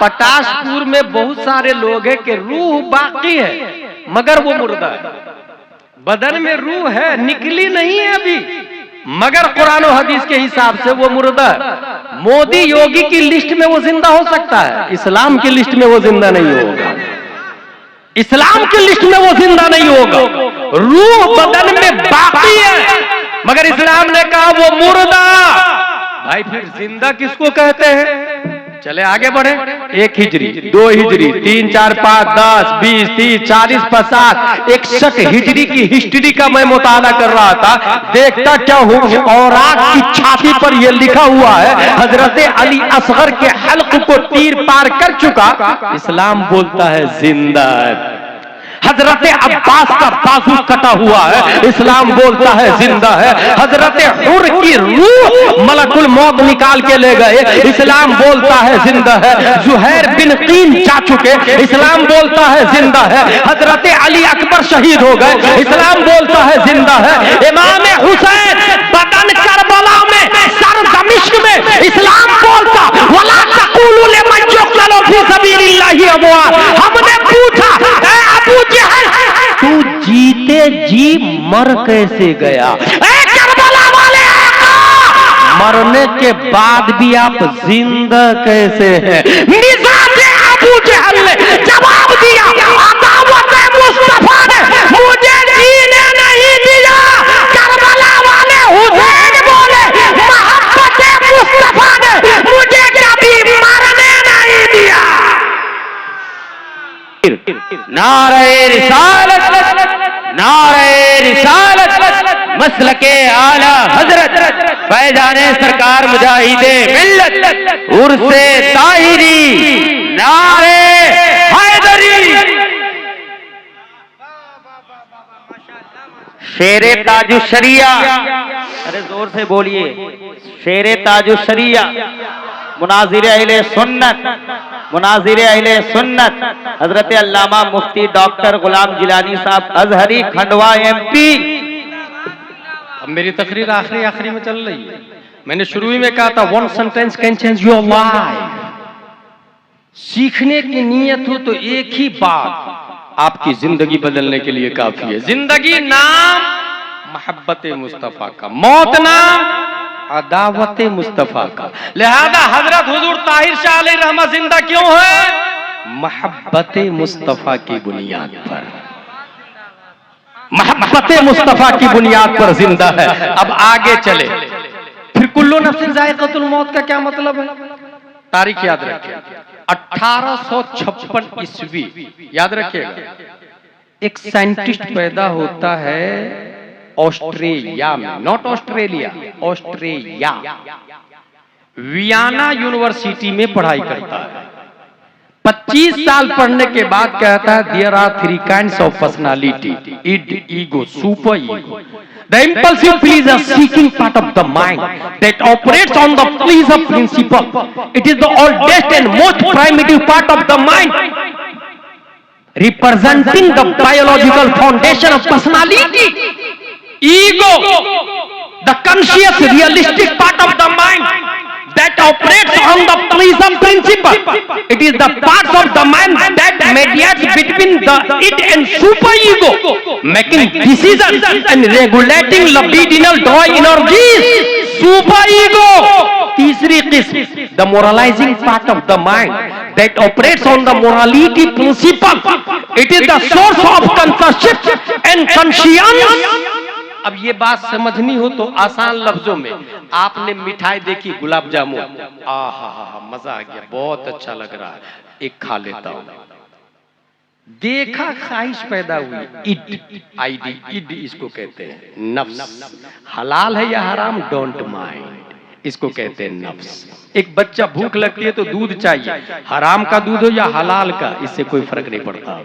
पटाशपुर में बहुत सारे लोग हैं कि रूह बाकी है मगर वो मुर्दा है, बदन में रूह है निकली नहीं है अभी, मगर कुरान और हदीस के हिसाब से वो मुर्दा है। मोदी योगी की लिस्ट में वो जिंदा हो सकता है, इस्लाम की लिस्ट में वो जिंदा नहीं होगा। इस्लाम की लिस्ट में वो जिंदा नहीं होगा। रूह बदन में बाकी है मगर इस्लाम ने कहा वो मुर्दा। भाई फिर जिंदा किसको कहते हैं? चले आगे बढ़े। 1 हिजरी, 2 हिजरी, 3, 4, 5, 10, 20, 30, 40, 50, 61 हिजरी की हिस्ट्री का मैं मुताला कर रहा था। देखता क्या हूँ, औरात की छाती पर यह लिखा हुआ है हजरत अली असगर के हल्क को तीर पार कर चुका। इस्लाम बोलता है जिंदा है। हजरत अब्बास का बाजू कटा हुआ है, इस्लाम बोलता है जिंदा है। हजरत हुर की रूह मलकुल मौत निकाल के ले गए, इस्लाम बोलता है जिंदा है। जुहैर बिन कीन जा चुके, इस्लाम बोलता है जिंदा है। हजरत अली अकबर शहीद हो गए, इस्लाम बोलता है जिंदा है। इमाम हुसैन बदन करबला में, सर दमिश्क में, इस्लाम बोलता वला तक़ूलू लिमन युक़्तलू फी सबीलिल्लाहि अमवात। हमने पूछा अबू जहल तू जीते जी मर कैसे गया? करबला वाले मरने के बाद भी आप जिंदा कैसे हैं? निजात अबू जहल ने जवाब दिया, अदावत मुस्तफा ने मुझे जीने नहीं दिया। करबला वाले हुसैन बोले मोहब्बत मुस्तफा ने मुझे कभी मरने नहीं दिया।
नारे रिसालत, नारे रिसालत, मसलके आला हजरत फैजाने सरकार मुजाहिदे मिल्लत उर्से ताहिरी, नारे हैदरी। शेरे ताजु शरिया, अरे जोर से बोलिए, शेरे ताजु शरिया, मुनाजिर अहले सुन्नत, मुनाजिर अहले सुन्नत हजरत अल्लामा मुफ्ती डॉक्टर गुलाम जिलानी साहब अजहरी, खंडवा MP।
अब मेरी तकरीर आखिरी में चल रही है। मैंने शुरू ही में कहा था one sentence can change your life. सीखने की नीयत हो तो एक ही बात आपकी जिंदगी बदलने के लिए काफी है। जिंदगी नाम मोहब्बत मुस्तफा का, मौत नाम अदावत मुस्तफा का। लिहाजा हजरत हुजूर ताहिर शाह अलैहि रहमत जिंदा क्यों है? मोहब्बत मुस्तफा की बुनियाद पर, मोहब्बत मुस्तफा की बुनियाद पर जिंदा है। अब आगे चले। फिर कुल्लू नफ्सिन जायक़तुल मौत का क्या मतलब है? तारीख याद रखिए, 1856 ईस्वी, याद रखिएगा। एक साइंटिस्ट पैदा होता है ऑस्ट्रेलिया में, not Australia, Australia, Vienna university में पढ़ाई करता है। 25 साल पढ़ने के बाद कहता है there are 3 kinds of personality, id, ego, super ego. The impulsive pleasure seeking part of the mind that operates on the pleasure principle. It is the oldest and most primitive part of the mind, representing the biological foundation of personality. Ego, the conscious realistic part of the mind that operates on the pleasure principle. It is the parts of the mind that mediates between the id and super ego, making decisions and regulating libidinal draw energies. Super ego. तीसरी किस्म, the moralizing part of the mind that operates on the morality principle. It is the source of consciousness and conscience. अब ये बात समझनी हो तो आसान लफ्जों में, आपने मिठाई देखी गुलाब जामुन, आहा मजा आ गया, बहुत अच्छा लग रहा है, एक खा लेता हूं। देखा, ख्वाहिश पैदा हुई, इड, आईडी, इड इसको कहते हैं नफ्स। हलाल है या हराम, डोंट माइंड, इसको कहते हैं नफ्स। एक बच्चा भूख लगती है तो दूध चाहिए, हराम का दूध हो या हलाल का, इससे कोई फर्क नहीं पड़ता,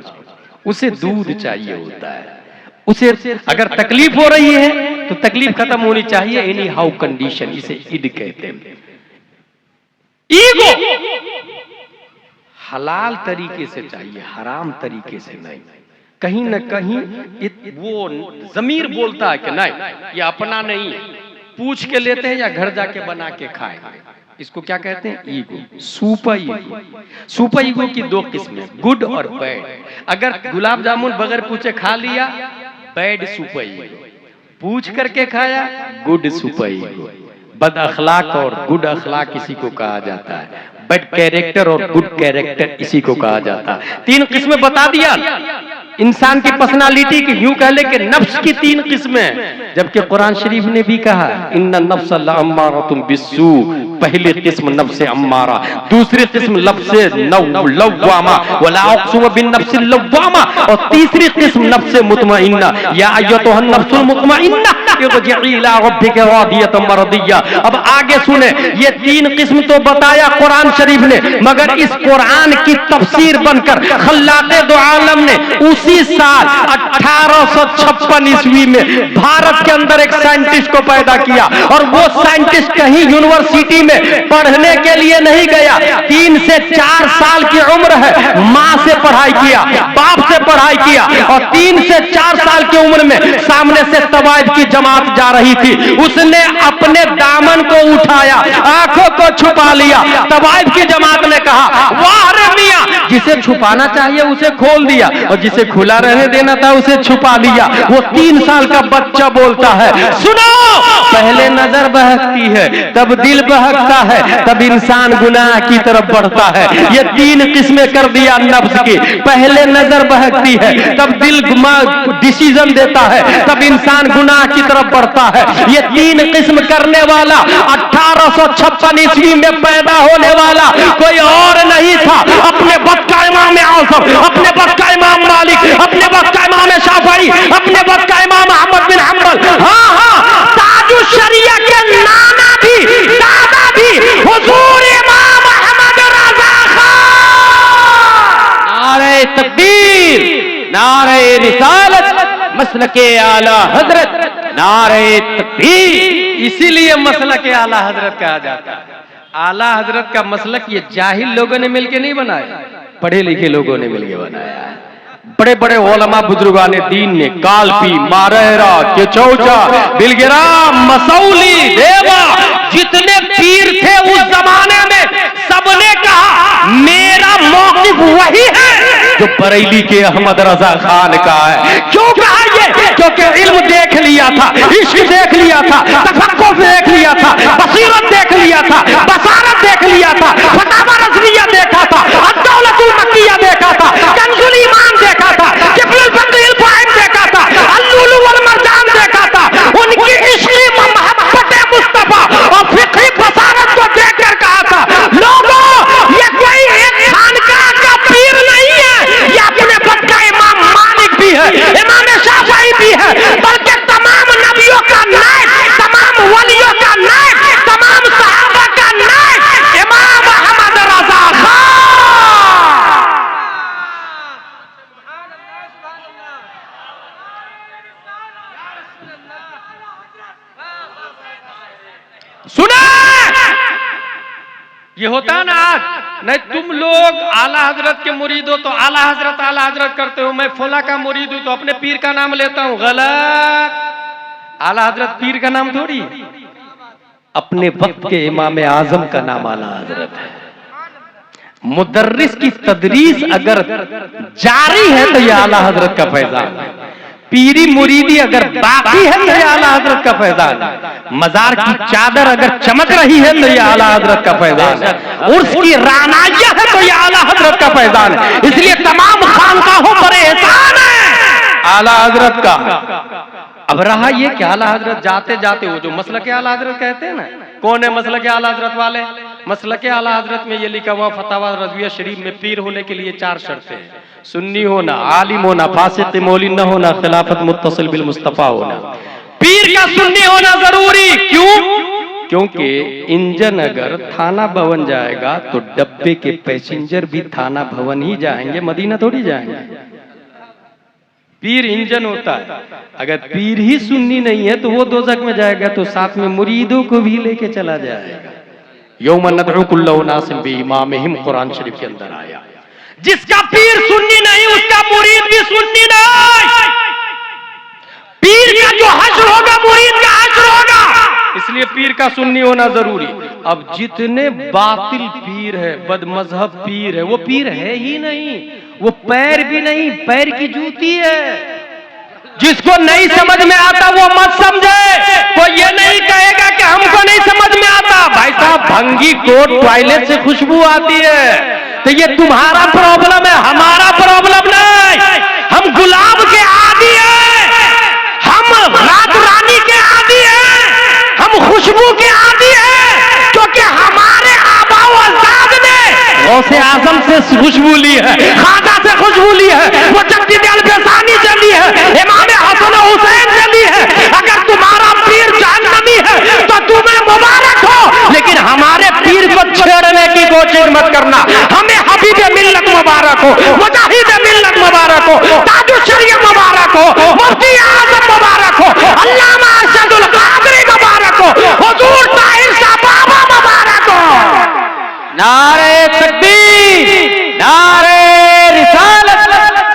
उसे दूध चाहिए होता है। उसे अगर तकलीफ हो रही है तो तकलीफ खत्म होनी चाहिए, एनी हाउ कंडीशन, इसे इड कहते हैं। ईगो हलाल तरीके से चाहिए, हराम तरीके से नहीं। कहीं न कहीं वो जमीर बोलता है कि नहीं ये अपना नहीं है, पूछ के लेते हैं या घर जाके बना के खाएंगे। इसको क्या कहते हैं? Ego, super ego. Super ego की दो किस्में, गुड और बैड। अगर गुलाब जामुन बगैर पूछे खा लिया, बैड सुपर ईगो। पूछ करके खाया, गुड सुपर ईगो। बद अखलाक और गुड अखलाक इसी को कहा जाता है। बैड कैरेक्टर और गुड कैरेक्टर इसी को कहा जाता है। तीन किस्में बता दिया इंसान की पर्सनालिटी की। यूं कह ले कि नफ्स की तीन किस्में, जबकि कुरान शरीफ ने भी कहा इन्ना नफ्स लअम्मारतुम बिस्सू, पहली किस्म नफ्स अम्मारा, दूसरी किस्म नफ्स लव्वामा वला उक़सिमु बिन्नफ्सिल लव्वामा, और तीसरी किस्म नफ्स मुतमइन्ना या अय्युहन नफ्सुल मुतमइन्ना इरजिई इला रब्बिका रादियतम मरदिया। अब आगे सुने, ये तीन किस्म तो बताया कुरान शरीफ ने, मगर इस कुरान की तफसीर बनकर खल्लाक़े दो आलम ने उसी साल 1856 ईस्वी में भारत के अंदर एक साइंटिस्ट को पैदा किया। और वो साइंटिस्ट कहीं यूनिवर्सिटी में पढ़ने के लिए नहीं गया, 3 से 4 साल की उम्र है, माँ से पढ़ाई किया, बाप से पढ़ाई किया, और 3 से 4 साल की उम्र में सामने से तवाइफ की जमात जा रही थी, उसने अपने दामन को उठाया, आंखों को छुपा लिया। तवाइफ की जमात ने कहा वाह रे मियां, जिसे छुपाना चाहिए उसे खोल दिया, और जिसे खुला रहने देना था उसे छुपा लिया। वो 3 साल का बच्चा बोलता है सुनो, पहले नजर बहकती है, तब दिल बहकता है, तब इंसान गुनाह की तरफ बढ़ता है। ये 3 किस्में कर दिया नफ्स की, पहले नजर बहकती है, तब दिल डिसीजन देता है, तब इंसान गुनाह की तरफ बढ़ता है। ये 3 किस्म करने वाला 1856 ईस्वी में पैदा होने वाला कोई और नहीं था, अपने वक्त का इमाम आज़म, अपने वक्त का इमाम मालिक, अपने वक्त का इमाम शाफई, अपने वक्त का इमाम अहमद बिन हंबल। हाँ, ताजुश शरिया के नाना भी, दादा भी हुजूर इमाम अहमद रज़ा खान। नारे तकबीर, नारे रिसालत, मसलके आला हजरत, नारे तकबीर। इसीलिए मसलके आला हजरत कहा जाता है। आला हजरत का मसलक ये जाहिल लोगों ने मिलकर नहीं बनाया, पढ़े लिखे लोगों ने मिलकर बनाया है। बड़े बड़े उलमा बुजुर्गाने दीन ने, कालपी, मारहरा, केचौचा, बिलगिरा, मसौली, देवा, जितने पीर थे उस जमाने में, सबने कहा मेरा मौकिफ वही है जो बरेली के अहमद रजा खान का है। क्यों कहा ये? क्योंकि इल्म देख लिया था, इश्क देख लिया था, तफक्कुर देख लिया था, बसीरत देख लिया था, बसारत देख लिया था, फतावा रज़विया देखा था, अद-दौलतुल मक्किया देखा था, कंजुल ईमान देखा था, किफ़लुल फ़क़ील फ़ाहिम देखा था, अल-लुलु वल मरजान देखा था। उनकी इश्क़ी मोहब्बत मुस्तफ़ा और फ़िक़ही बसारत को देखकर कहा था लोगों ये कोई एक खानकाह का पीर नहीं है, ये अपने वक्त का इमाम मालिक भी है, इमाम शाफ़ई भी है, बल्कि तमाम नबियों का नायक, तमाम वलियों का नायक, तमाम सहाबा का नायक इमाम अहमद रज़ा खान। सुना ये होता है ना आज, नहीं तुम लोग आला हजरत के मुरीद हो तो आला हजरत करते हो, मैं फला का मुरीद हूं तो अपने पीर का नाम लेता हूं, गलत। आला हजरत पीर का नाम थोड़ी, अपने वक्त के इमाम आजम का नाम आला हजरत है। मुदर्रिस की तदरीस अगर जारी है तो यह आला हजरत का फैजान है, पीरी मुरीदी अगर बाकी है तो यह आला हजरत का फैजान है, मजार की चादर अगर चमक रही है तो यह आला हजरत का फैजान है, उर्स की रानाइया है तो यह आला हजरत का फैजान है। इसलिए तमाम खानकाहों पर एहसान है आला हजरत का। अब रहा ये कि आला हजरत जाते जाते वो जो मसलके आला हजरत कहते हैं ना, कौन है मसलके आला हजरत वाले? मसलके आला हजरत में ये लिखा हुआ फतावा रज़विया शरीफ में पीर होने के लिए 4 शर्तें हैं। सुन्नी होना, आलिम होना, फासिक मौलिन न होना, खिलाफत मुत्तसिल बिल मुस्तफा होना। पीर का सुन्नी होना जरूरी, क्यों? क्योंकि इंजन अगर थाना भवन जाएगा तो डब्बे के पैसेंजर भी थाना भवन ही जाएंगे, मदीना थोड़ी जाएंगे। पीर इंजन होता है, अगर पीर ही सुन्नी नहीं है तो वो दोज़ख में जाएगा तो साथ में मुरीदों को भी लेके चला जाएगा। यौम नदउ कुल्लु नासिम बिइमामिहिम, कुरान शरीफ के अंदर आया। जिसका पीर सुन्नी नहीं उसका मुरीद भी सुन्नी नहीं। पीर का जो हश्र होगा मुरीद का हश्र होगा, इसलिए पीर का सुन्नी होना जरूरी। अब जितने बातिल पीर है, बदमजहब पीर है, वो पीर है ही नहीं, वो पैर भी नहीं, पैर की जूती है। जिसको नहीं समझ में आता वो मत समझे। कोई ये नहीं कहेगा कि हमको नहीं समझ में आता। भाई साहब, भंगी को टॉयलेट से खुशबू आती है तो ये तुम्हारा प्रॉब्लम है, हमारा प्रॉब्लम नहीं। हम गुलाब के आदी हैं, हम रात रानी के आदी हैं, हम खुशबू के आदी हैं, क्योंकि हमारे आबा व अजदाद ने गौसे आजम से खुशबू ली है, खाजा से खुशबू ली है, वो जद्दीद अल-फसानी से ली है, इमाम हसन हुसैन से ली है। अगर तुम्हारा पीर जहन्नमी है तो तुम्हें मुबारक हो, लेकिन हमारे पीर को छेड़ने की कोशिश मत करना। हमें हबीब मिल्लत मुबारक हो, मुजाहिद मिल्लत मुबारक हो, ताजुश शरीय मुबारक हो, मुफ्ती आजम मुबारक हो, अल्लामा अरशदुल कादरी मुबारक हो, हुजूर ताहिर शाह बाबा मुबारक हो। नारे तकबीर, नारे रिसालत,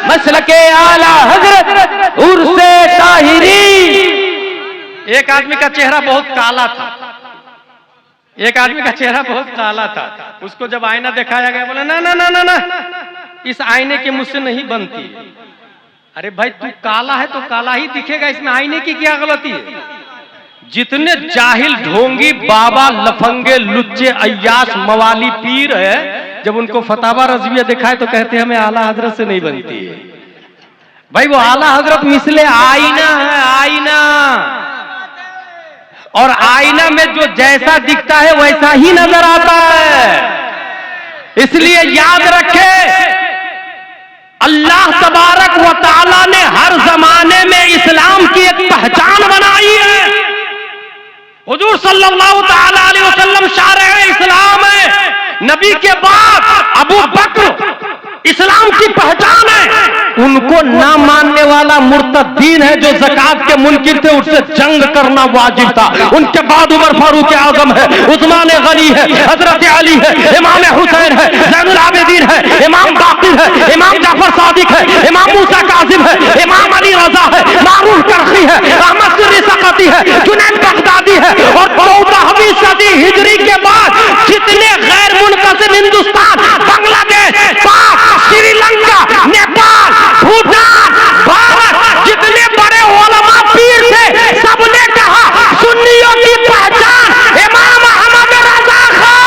मसलके आला हजरत उर्से ताहिरी। एक आदमी का चेहरा बहुत काला था, एक आदमी का चेहरा बहुत काला था। उसको जब आईना दिखाया गया, बोला ना ना ना ना ना, इस आईने के मुझसे नहीं बनती। अरे भाई, तू काला है तो काला ही दिखेगा, इसमें आईने की क्या गलती है? जितने जाहिल ढोंगी बाबा लफंगे लुच्चे अय्याश मवाली पीर है, जब उनको फतावा रज़विया दिखाए तो कहते हैं हमें आला हजरत से नहीं बनती है। भाई, वो आला हजरत मिसले आईना है, आईना। और आईना में जो जैसा दिखता है वैसा ही नजर आता है। इसलिए याद रखे, अल्लाह तबारक व तआला ने हर जमाने में इस्लाम की एक पहचान बनाई है। हुजूर सल्लल्लाहु तआला अलैहि वसल्लम शारिअ इस्लाम है। नबी के बाद अबू बकर इस्लाम की पहचान है। उनको ना मानने वाला मुर्तद्दीन है, जो ज़कात के मुनकिर थे, उससे जंग करना वाजिब था। उनके बाद उमर फारूक आजम है, उस्मान गनी है, हजरत अली है, इमाम हुसैन है, ज़ैनुल आबिदीन है, इमाम बाक़िर है, इमाम जाफर सादिक है, इमाम मूसा काज़िम है, इमाम अली रज़ा है, मारूफ करखी है, अहमद सिर्री सकती है, जुनैद बगदादी है। और 14वीं सदी हिजरी के बाद जितने गैर मुनक़सिम हिंदुस्तान, बांग्लादेश, पाक, श्रीलंका, नेपाल, भूटान, भारत, जितने बड़े उलमा पीर थे, सबने कहा सुन्नियों की पहचान इमाम अहमद रज़ा खान।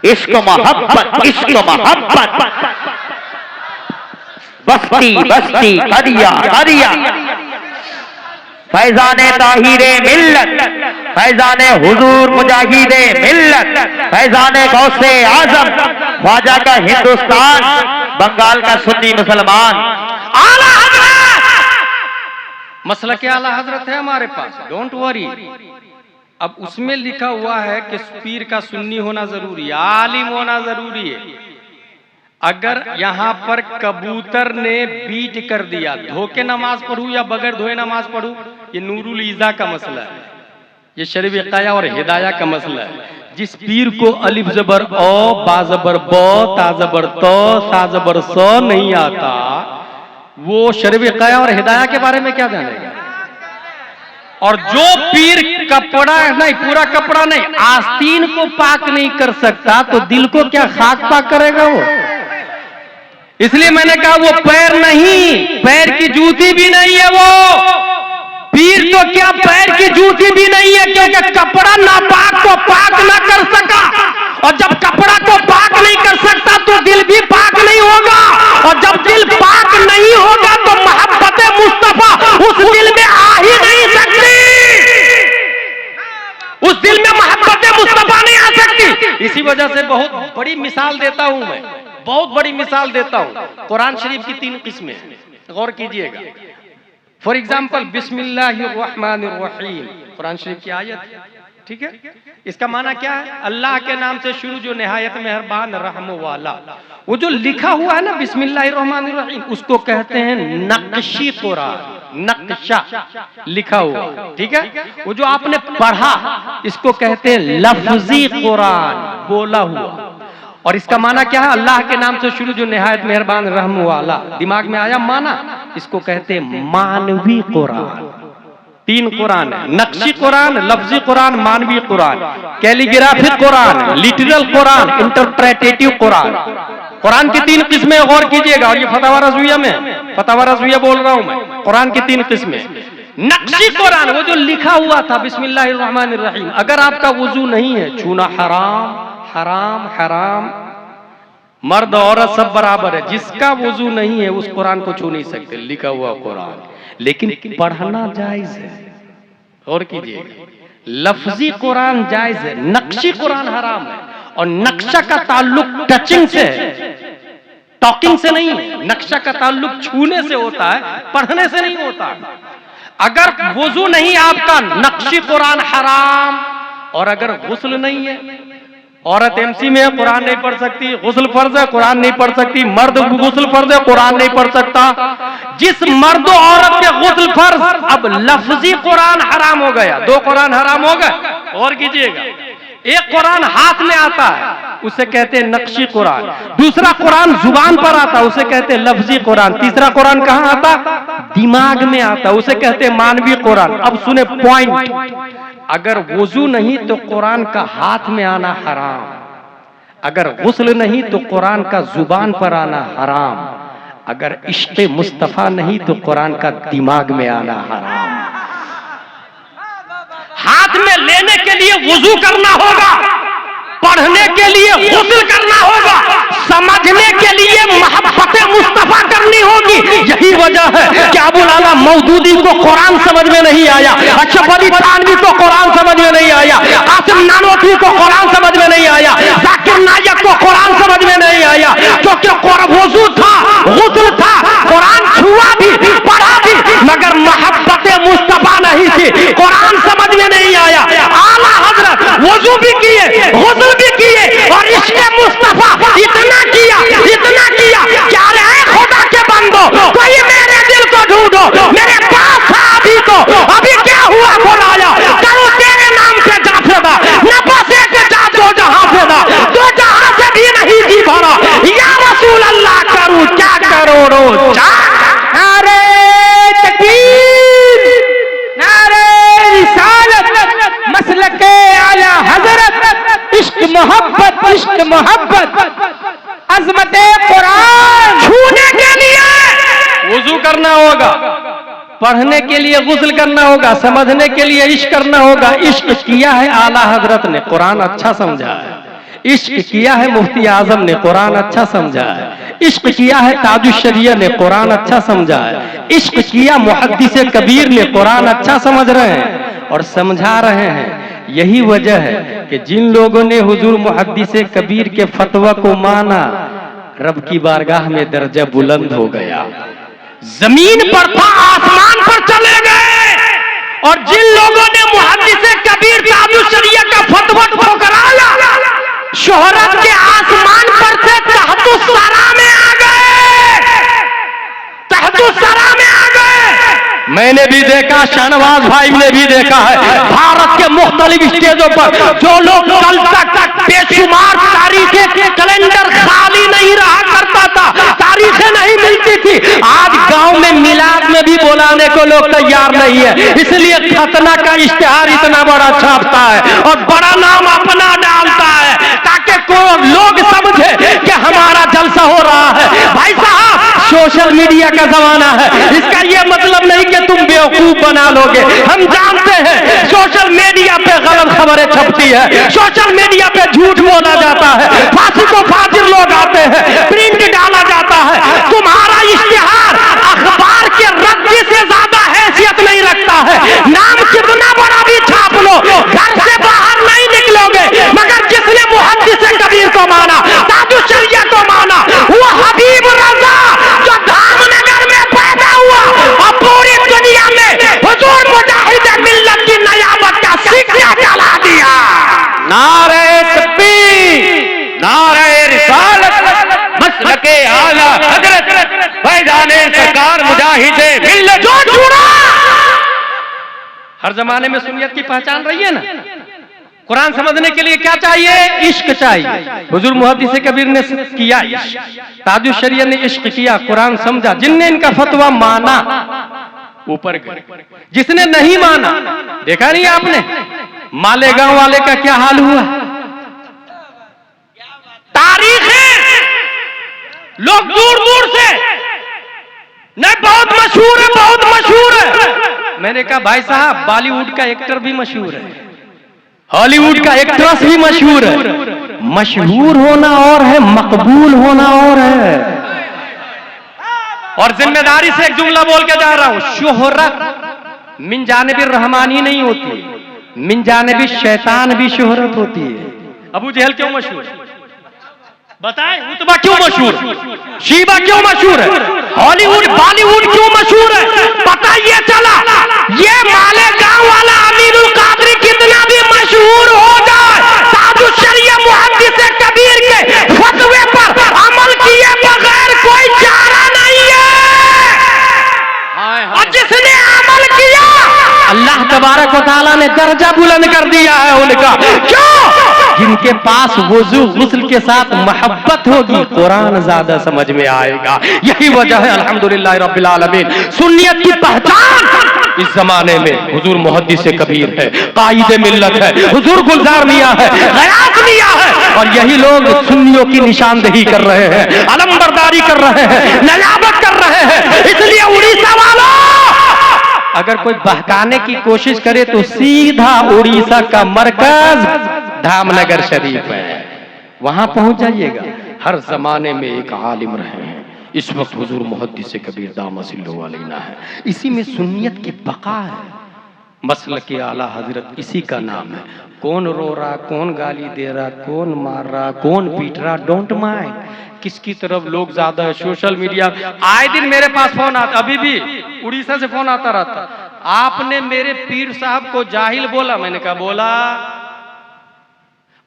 इश्क मोहब्बत, इश्क मोहब्बत, बस्ती बस्ती करिया करिया, फैजाने ताहिरे मिल्लत, फैजाने हुजूर मुजाहिदे मिल्लत, फैजाने गौसे आजम, ख्वाजा का हिंदुस्तान, बंगाल का सुन्नी मुसलमान।
आला हजरत, मसला के आला हजरत है हमारे पास, डोंट वरी। अब उसमें लिखा हुआ है कि पीर का सुन्नी होना जरूरी है, आलिम होना जरूरी है। अगर यहाँ पर कबूतर ने बीट कर दिया, धो के नमाज पढ़ूं या बगैर धोए नमाज पढ़ूं, ये नूरुल ईज़ा का मसला है, ये शरीफ इक़ाया और हिदाया का मसला है। जिस पीर को अलिफ जबर ओ, बा जबर ब, ता जबर तो, सा जबर स नहीं आता, वो शरीफ इक़ाया और हिदाया के बारे में क्या जानेगा? और जो पीर कपड़ा नहीं, पूरा कपड़ा नहीं, आस्तीन को पाक नहीं कर सकता, तो दिल को क्या खाक पाक करेगा वो? इसलिए मैंने कहा वो पैर नहीं, पैर की जूती भी नहीं है वो पीर। तो क्या पैर की जूती भी नहीं है, क्योंकि कपड़ा नापाक को पाक ना कर सका। और जब कपड़ा को पाक नहीं कर सकता तो दिल भी पाक नहीं होगा। और जब दिल पाक नहीं होगा तो मोहब्बत मुस्तफा उस दिल में आ ही नहीं सकती, उस दिल में मोहब्बत मुस्तफा नहीं आ सकती। इसी वजह से बहुत बड़ी मिसाल देता हूं मैं, बहुत बड़ी मिसाल देता हूं। कुरान शरीफ की 3 किस्में, गौर कीजिएगा। फॉर एग्जाम्पल, बिस्मिल्लाहिर्रहमानिर्रहीम कुरान शरीफ की आयत, ठीक है। इसका माना क्या है? अल्लाह के नाम से शुरू, जो निहायत मेहरबान रहम वाला। वो जो लिखा हुआ है ना बिस्मिल्लाहिर्रहमानिर्रहीम, उसको कहते हैं नक्शी कुरान। नक्शा लिखा हुआ, ठीक है। वो जो आपने पढ़ा इसको कहते हैं लफ्जी कुरान, बोला हुआ। और इसका माना क्या है? अल्लाह के नाम से शुरू, जो निहायत मेहरबान रहम वाला। दिमाग में आया माना? इसको कहते हैं मानवी कुरान। 3 कुरान है, नक्शी कुरान, लफ्जी कुरान, मानवी कुरान, कैलीग्राफिक कुरान, लिटरल कुरान, इंटरप्रेटेटिव कुरान। कुरान की 3 किस्में गौर कीजिएगा। और ये फतवा रज़विया में, फतवा रज़विया बोल रहा हूं मैं। कुरान की 3 किस्में। नक्शी कुरान, वो जो लिखा हुआ था बिस्मिल्लाहिर्रहमानिर्रहीम। अगर आपका वुजू नहीं है, छूना हराम हराम हराम, मर्द औरत सब बराबर है। जिसका वुजू नहीं है उस कुरान को छू नहीं सकते, लिखा हुआ कुरान। लेकिन पढ़ना जायज है। और कीजिएगा, लफ्जी कुरान जायज है, नक्शी कुरान हराम है। और नक्शा का ताल्लुक टचिंग से है, टॉकिंग से नहीं है। नक्शा का ताल्लुक छूने से होता है, पढ़ने से नहीं होता। अगर वुजू नहीं आपका, नक्शी कुरान हराम। और अगर गुस्ल नहीं है, औरत एमसी में है, कुरान नहीं पढ़ सकती। गुस्ल फर्ज है, कुरान नहीं पढ़ सकती। मर्द गुस्ल फर्ज है, कुरान नहीं पढ़ सकता। जिस मर्द औरत के गुस्ल फर्ज, अब लफ्जी कुरान हराम हो गया। 2 कुरान हराम हो गए। और कीजिएगा, एक कुरान हाथ में आता है, उसे कहते हैं नक्शी कुरान। दूसरा कुरान जुबान पर आता है, उसे कहते हैं लफ्जी कुरान। तीसरा कुरान कहां आता? दिमाग में आता है, उसे कहते हैं मानवी कुरान। अब सुने पॉइंट। अगर वुजू नहीं तो कुरान का हाथ में आना हराम। अगर गुस्ल नहीं तो कुरान का जुबान पर आना हराम। अगर इश्क़े मुस्तफा नहीं तो कुरान का दिमाग में आना हराम। हाथ में लेने के लिए वुजू करना होगा, पढ़ने के लिए गुस्ल करना होगा, समझने के लिए मोहब्बत मुस्तफा करनी होगी। यही वजह है कि अबुल आला मौदूदी को कुरान समझ में नहीं आया, अशरफ अली थानवी को कुरान समझ में नहीं आया, कासिम नानोतवी को कुरान समझ में नहीं आया, जाकिर नायक को कुरान समझ में नहीं आया। क्योंकि वुजू था, गुस्ल था, कुरान छुआ भी, पढ़ा भी, मगर मोहब्बत मुस्तफा नहीं थी, कुरान समझ में नहीं आया। आला हजरत वुजू भी किए, गुस्ल भी किए, और इश्क़े मुस्तफा इतना किया क्या रे खुदा के बंदो, कोई मेरे दिल को ढूंढो, मेरे पास था अभी तो, अभी क्या हुआ बुलाया, करो तेरे नाम से जाफेदा, न बस एक जा दो जहां फेदा, दो जहां से भी नहीं जी भरा, या रसूल अल्लाह करूं क्या करो रोज। नारे तकबीर, नारे रिसालत, मसलके आला हजरत, इश्क मोहब्बत, इश्क मोहब्बत, अज़मते कुरान। छूने के लिए वुजू करना होगा, पढ़ने के लिए गुस्ल करना होगा, समझने के लिए इश्क करना होगा। इश्क किया है आला हजरत ने, कुरान अच्छा समझा है। इश्क किया है मुफ्ती आजम ने, कुरान अच्छा समझा है। इश्क किया है ताजुश शरिया ने, कुरान अच्छा समझा है। इश्क किया मुहद्दिस कबीर ने, कुरान अच्छा समझ रहे हैं और समझा रहे हैं। यही वजह है कि जिन लोगों ने हुजूर मुहद्दिस कबीर के फतवा को माना, रब की बारगाह में दर्जा बुलंद हो गया। जमीन पर था, आसमान पर चले गए। और जिन लोगों ने मुहद्दिस कबीर ताजुश शरिया का फतवा ठुकराया, शोहरत के आसमान पर से तहतुस सरा में आ गए, तहतुस सरा में आ गए। मैंने भी देखा, शाहनवाज भाई ने भी देखा है, भारत के मुख्तलिफ स्टेजों पर जो लोग कल तक बेशुमार तारीखें के कैलेंडर खाली नहीं रहा करता था, तारीखें नहीं मिलती थी, आज गांव में मिलाद में भी बुलाने को लोग तैयार नहीं है। इसलिए खतना का इश्तिहार इतना बड़ा छापता है और बड़ा नाम अपना डालता है, ताकि कोई लोग समझे कि हमारा जलसा हो रहा है। भाई साहब, सोशल मीडिया का जमाना है, इसका ये मतलब नहीं कि तुम बेवकूफ बना लोगे। हम जानते हैं सोशल मीडिया पे गलत खबरें छपती है, सोशल मीडिया पे झूठ बोला जाता है, फांसी को फाजिर लोग आते हैं, प्रिंट डाला जाता है। तुम्हारा इश्तिहार अखबार के रद्दी से ज्यादा हैसियत नहीं रखता है। नाम कितना बड़ा भी छाप लो, घर से बाहर नहीं निकलोगे। मगर जिसने मुहद्दिस कबीर को माना, ताजुश शरिया को माना, वो हबीब रजा जो धामनगर में पैदा हुआ और पूरी दुनिया में हुजूर मुजाहिद मिल्लत की नयामत का सिक्का चला दिया।
नारे तकबीर, नारे रिसालत, मसलके आला हजरत, फैजाने सरकार मुजाहिद मिल्लत।
जो जुड़ा हर जमाने में सुन्नियत की पहचान रही है ना। कुरान समझने के लिए क्या चाहिए? इश्क चाहिए। हुजूर मुहद्दिस कबीर ने किया इश्क, ताजुश शरीयत ने इश्क किया, कुरान समझा। जिनने इनका फतवा माना ऊपर गए, जिसने नहीं माना, देखा नहीं आपने मालेगांव वाले का क्या हाल हुआ? तारीख है, लोग दूर दूर से, नहीं बहुत मशहूर है, बहुत मशहूर है। मैंने कहा भाई साहब, बॉलीवुड का एक्टर भी मशहूर है, हॉलीवुड का एक्ट्रेस भी मशहूर है। मशहूर होना और है, मकबूल होना और है। और जिम्मेदारी से एक जुमला बोल के जा रहा हूं, शोहरत मिन जानिबिर रहमानी नहीं होती, मिन जानिबि शैतान भी शोहरत होती है। अबू जहल क्यों मशहूर? बताएं, उतबा क्यों मशहूर? शीबा क्यों मशहूर है? हॉलीवुड बॉलीवुड क्यों मशहूर है? पता ये चला, ये मालेगांव वाला अमीरुल कादरी कितना भी मशहूर हो जाए, ताजुश शरीयत मुहद्दिस कबीर के फतवे पर अमल किए बगैर कोई चारा नहीं है। और जिसने अमल किया, अल्लाह तबारक व तआला ने दर्जा बुलंद कर दिया है उनका। क्यों? जिनके पास वुजू गुस्ल के साथ मोहब्बत होगी, कुरान ज्यादा समझ में आएगा। यही वजह है अल्हम्दुलिल्लाह रब्बिल आलमीन, सुन्नियत की पहचान इस जमाने में हुजूर मुहद्दिस कबीर है, कायदे मिल्लत है, हुजूर गुलजार मियां है, गयास मियां है। और यही लोग सुन्नियों की निशानदेही कर रहे हैं, अलमबरदारी कर रहे हैं, नयाबत कर रहे हैं। इसलिए उड़ीसा वालों, अगर कोई बहकाने की कोशिश करे तो सीधा उड़ीसा का मरकज धामनगर शरीफ है, वहां पहुंच जाइएगा। हर जमाने में एक आलिम रहे हैं, इस वक्त हुजूर मुहद्दिस कबीर दामसिल्लु अलैना है। इसी में सुन्नियत की बका है, मसलक के आला हजरत इसी का नाम है। कौन रो रहा, कौन गाली दे रहा, कौन मार रहा, कौन पीट रहा, डोंट माइंड। किसकी तरफ लोग ज्यादा है? सोशल मीडिया, आए दिन मेरे पास फोन आता, अभी भी उड़ीसा से फोन आता रहता, आपने मेरे पीर साहब को जाहिल बोला। मैंने कहा बोला।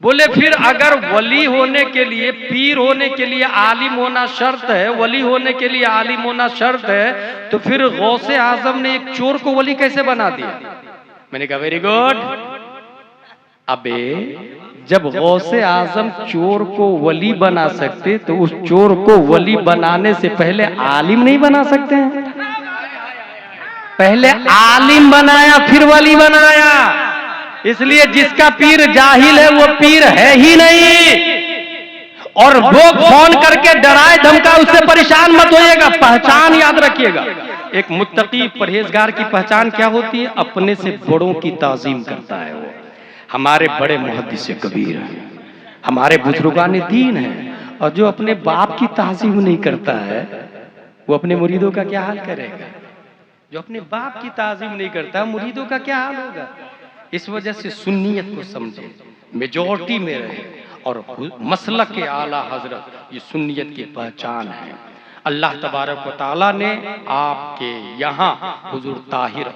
बोले फिर अगर वली होने के लिए, पीर होने के लिए आलिम होना शर्त है, वली होने के लिए आलिम होना शर्त है, तो फिर गौसे आजम ने एक चोर को वली कैसे बना दिया? मैंने कहा वेरी गुड। अबे जब गौसे आजम चोर को वली बना सकते, तो उस चोर को वली बनाने से पहले आलिम नहीं बना सकते हैं? पहले आलिम बनाया, फिर वली बनाया। इसलिए जिसका पीर जाहिल है वो पीर है ही नहीं। और वो फोन करके डराए धमकाए, उससे परेशान मत होइएगा। पहचान याद रखिएगा, एक मुत्तकी परहेजगार की पहचान क्या होती है? अपने से बड़ों की ताजीम करता है। वो हमारे बड़े मुहद्दिस कबीर हैं, हमारे बुजुर्गान दीन हैं। और जो अपने बाप की ताजीम नहीं करता है, वो अपने मुरीदों का क्या हाल करेगा? जो अपने बाप की ताजीम नहीं करता, मुरीदों का क्या हाल होगा? इस वजह से सुन्नियत को समझे, मेजॉरिटी में रहे। और मसलक के आला हजरत ये सुन्नियत की पहचान है। अल्लाह तबारक व तआला ने आपके यहाँ हुजूर ताहिर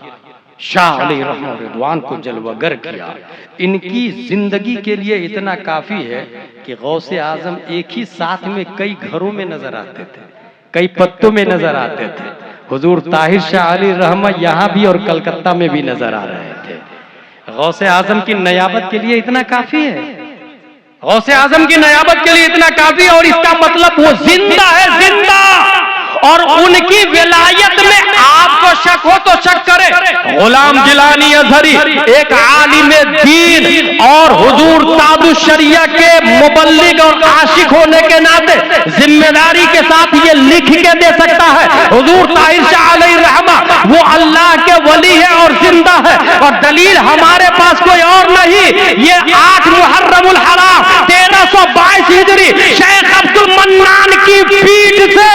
शाह अलैहि रहमत व रिदवान को जलवागर किया। इनकी जिंदगी के लिए इतना काफी है कि गौसे आजम एक ही साथ में कई घरों में नजर आते थे, कई पत्तों में नजर आते थे। हुजूर ताहिर शाह अलैहि रहमत यहाँ भी और कलकत्ता में भी नजर आ रहे थे। गौसे आजम की नयाबत के लिए इतना काफी है, गौसे आजम की नयाबत के लिए इतना काफी है। और इसका मतलब वो जिंदा है, जिंदा। और उनकी विलायत में आपको शक हो तो शक करे। गुलाम जिलानी अजहरी एक आलिम दीन और हुजूर ताजुश शरीयत के मुबल्लिग और आशिक होने के नाते जिम्मेदारी के साथ ये लिख के दे सकता है, हुजूर ताहिर शाह अलैहि रहमत वो अल्लाह के वली है और जिंदा है। और दलील हमारे पास कोई और नहीं, ये 8 मुहर्रमुल हराम 1322 हिजरी शेख अब्दुल मन्नान की पीठ से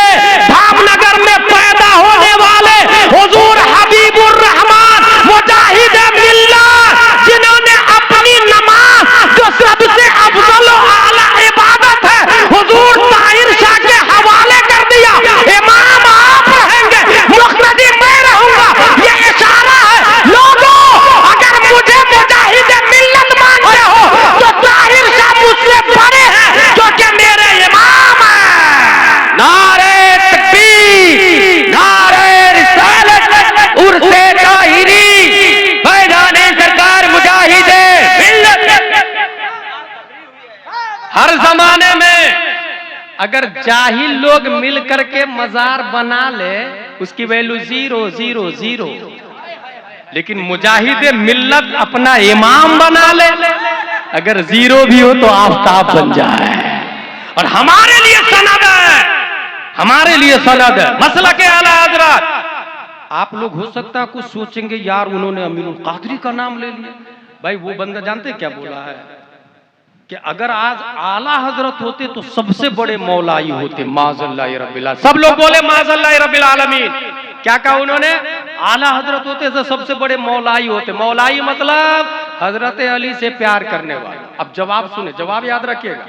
धामनगर में पैदा होने वाले हुजूर हबीबुर रहमान मुजाहिद मिल्लत, जिन्होंने अपनी नमाज जो सबसे अफजल और आला इबादत है हुजूर ताहिर शाह के हवाले कर दिया। इमाम आप रहेंगे, मुक्तदी मैं रहूंगा, ये इशारा है। लोगों, अगर मुझे मुजाहिद मिल्लत मानते हो तो ताहिर शाह मुझसे बड़े हैं, जो कि मेरे इमाम हैं। नारे तकबीर, नारे रिसालत, हर जमाने में अगर जाहिल लोग मिल करके मजार बना ले उसकी वैल्यू 0 0 0, लेकिन मुजाहिद मिल्लत अपना इमाम बना ले, अगर 0 भी हो तो आफताब बन जाए। और हमारे लिए सनद है, हमारे लिए सनद है मसलक आला हजरत। आप लोग हो सकता है कुछ सोचेंगे यार उन्होंने अमीरुल कादरी का नाम ले लिया। भाई वो बंदा जानते क्या बोला है कि अगर आज आला हजरत होते तो सबसे बड़े मौलाई होते, माज़ल्लाहि रब्बिल आलमीन। सब लोग बोले माज़ल्लाहि रब्बिल आलमीन। क्या कहा उन्होंने? आला हजरत होते तो सबसे बड़े मौलाई होते। मौलाई मतलब हजरत अली से प्यार करने वाले। अब जवाब सुने, जवाब याद रखिएगा।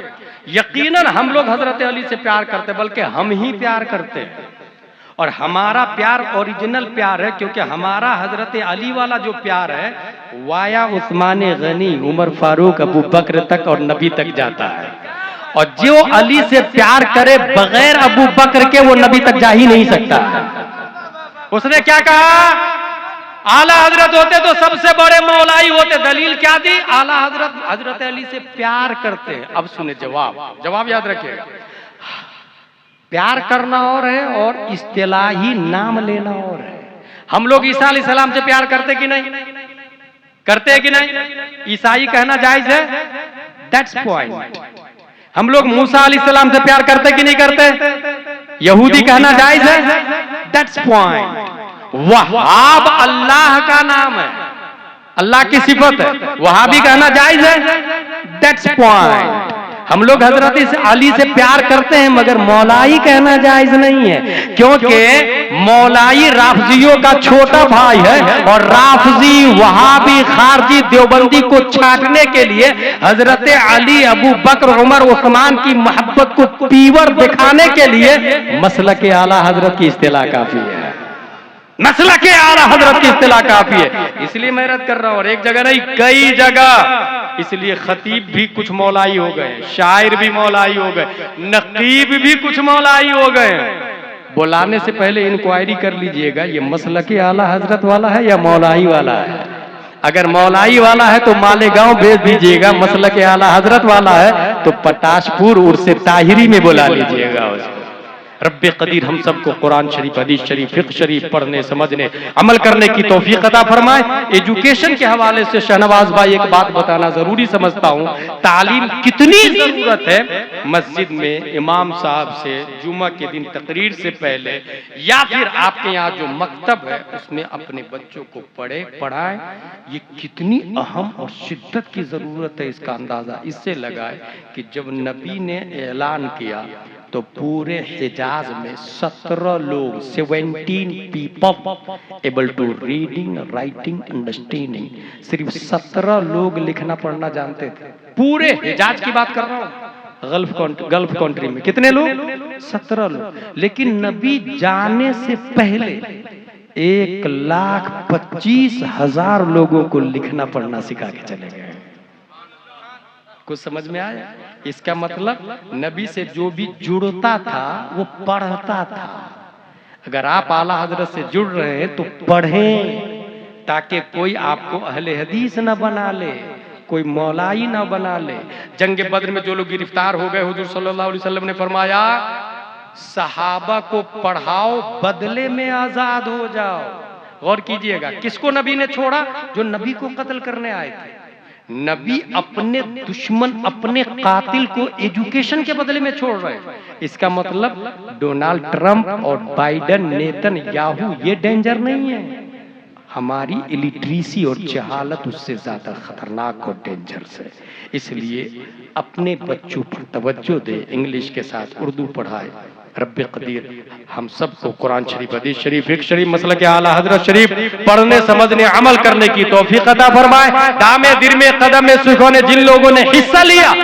यकीनन हम लोग हजरत अली से प्यार करते, बल्कि हम ही प्यार करते हैं। और हमारा प्यार ओरिजिनल प्यार है, क्योंकि हमारा हजरत अली वाला जो प्यार है वाया उस्मान गनी, उमर फारूक, अबू बकर तक और नबी तक जाता है। और जो अली से प्यार करे बगैर अबू बकर के वो नबी तक जा ही नहीं सकता। उसने क्या कहा? आला हजरत होते तो सबसे बड़े मौलाई होते। दलील क्या दी? आला हजरत हजरत अली से प्यार करते हैं। अब सुने जवाब, जवाब याद रखिएगा। प्यार करना और है और इस्तिलाही नाम लेना और है। हम लोग ईसा अलैहिस्सलाम से प्यार करते कि नहीं? करते हैं कि नहीं? ईसाई कहना जायज है, दैट्स पॉइंट। हम लोग मूसा अलैहिस्सलाम से प्यार करते कि नहीं करते? यहूदी कहना जायज है, दैट्स पॉइंट। वहाब अल्लाह का नाम है, अल्लाह की सिफत है, वहाबी कहना जायज है, दैट्स पॉइंट। हम लोग हजरत अली से प्यार करते हैं मगर मौलाई कहना जायज नहीं है, क्योंकि मौलाई राफजियों का छोटा भाई है। और राफजी, वहाबी, खारजी, देवबंदी को छाटने के लिए हजरत अली, अबू बकर, उमर, उस्मान की मोहब्बत को पीवर दिखाने के लिए मसलक आला हजरत की इस्तिलाह काफी है। मसलक आला हजरत की इस्तिलाह काफी है। इसलिए मैं रद्द कर रहा हूं, और एक जगह नहीं कई जगह। इसलिए खतीब भी कुछ मौलाई हो गए, शायर भी मौलाई हो गए, नकीब भी कुछ मौलाई हो गए। बुलाने से पहले इंक्वायरी कर लीजिएगा ये मसलक आला हजरत वाला है या मौलाई वाला है। अगर मौलाई वाला है तो मालेगांव भेज दीजिएगा, मसलक आला हजरत वाला है तो पटाशपुर उर्से ताहिरी में बुला लीजिएगा उसको। रब्बे कदीर हम सबको कुरान शरीफ, हदीस शरीफ, फिक्र शरीफ पढ़ने, समझने, अमल करने की तौफीक अता फरमाए। एजुकेशन के हवाले से शहनवाज भाई एक बात बताना जरूरी समझता हूँ, तालीम कितनी जरूरत है। मस्जिद में इमाम साहब से जुमा के दिन तकरीर से पहले या फिर आपके यहाँ जो मकतब है उसमें अपने बच्चों को पढ़ाएं। ये कितनी अहम और शिद्दत की जरूरत है, इसका अंदाजा इससे लगाए कि जब नबी ने ऐलान किया तो पूरे हिजाज में 17 लोग, 17 people able to reading, writing, understanding, सिर्फ 17 लोग लिखना पढ़ना जानते थे। पूरे हिजाज की बात कर रहा हूँ, गल्फ कंट्री में कितने लोग? 17 लोग। लेकिन नबी जाने से पहले 1,25,000 लोगों को लिखना पढ़ना सिखा के चले गए। कुछ समझ में आया? इसका मतलब नबी से जो भी जुड़ता था वो पढ़ता था। अगर आप आला हजरत से जुड़ रहे हैं तो पढ़ें, ताकि कोई आपको अहले हदीस न बना ले, कोई मौलाई न बना ले। जंग बद्र में जो लोग गिरफ्तार हो गए, हुजूर सल्लल्लाहु अलैहि वसल्लम ने फरमाया सहाबा को पढ़ाओ, बदले में आजाद हो जाओ। गौर कीजिएगा, किसको नबी ने छोड़ा? जो नबी को कत्ल करने आए थे। नबी अपने दुश्मन, अपने कातिल को एजुकेशन के बदले में छोड़ रहे हैं। इसका मतलब डोनाल्ड ट्रंप और बाइडन, नेतन्याहू ये डेंजर नहीं है, हमारी इलिटरेसी और जहालत उससे ज्यादा खतरनाक और डेंजरस है। इसलिए अपने बच्चों पर तवज्जो दे, इंग्लिश के साथ उर्दू पढ़ाए। रब्बे कदीर हम सबको कुरान शरीफ, हदीस शरीफ, फिक्र शरीफ, मसलक आला हजरत शरीफ पढ़ने, समझने, अमल करने की तौफीक अता फरमाए। दामे दिर में कदम में सुखों ने जिन लोगों ने हिस्सा लिया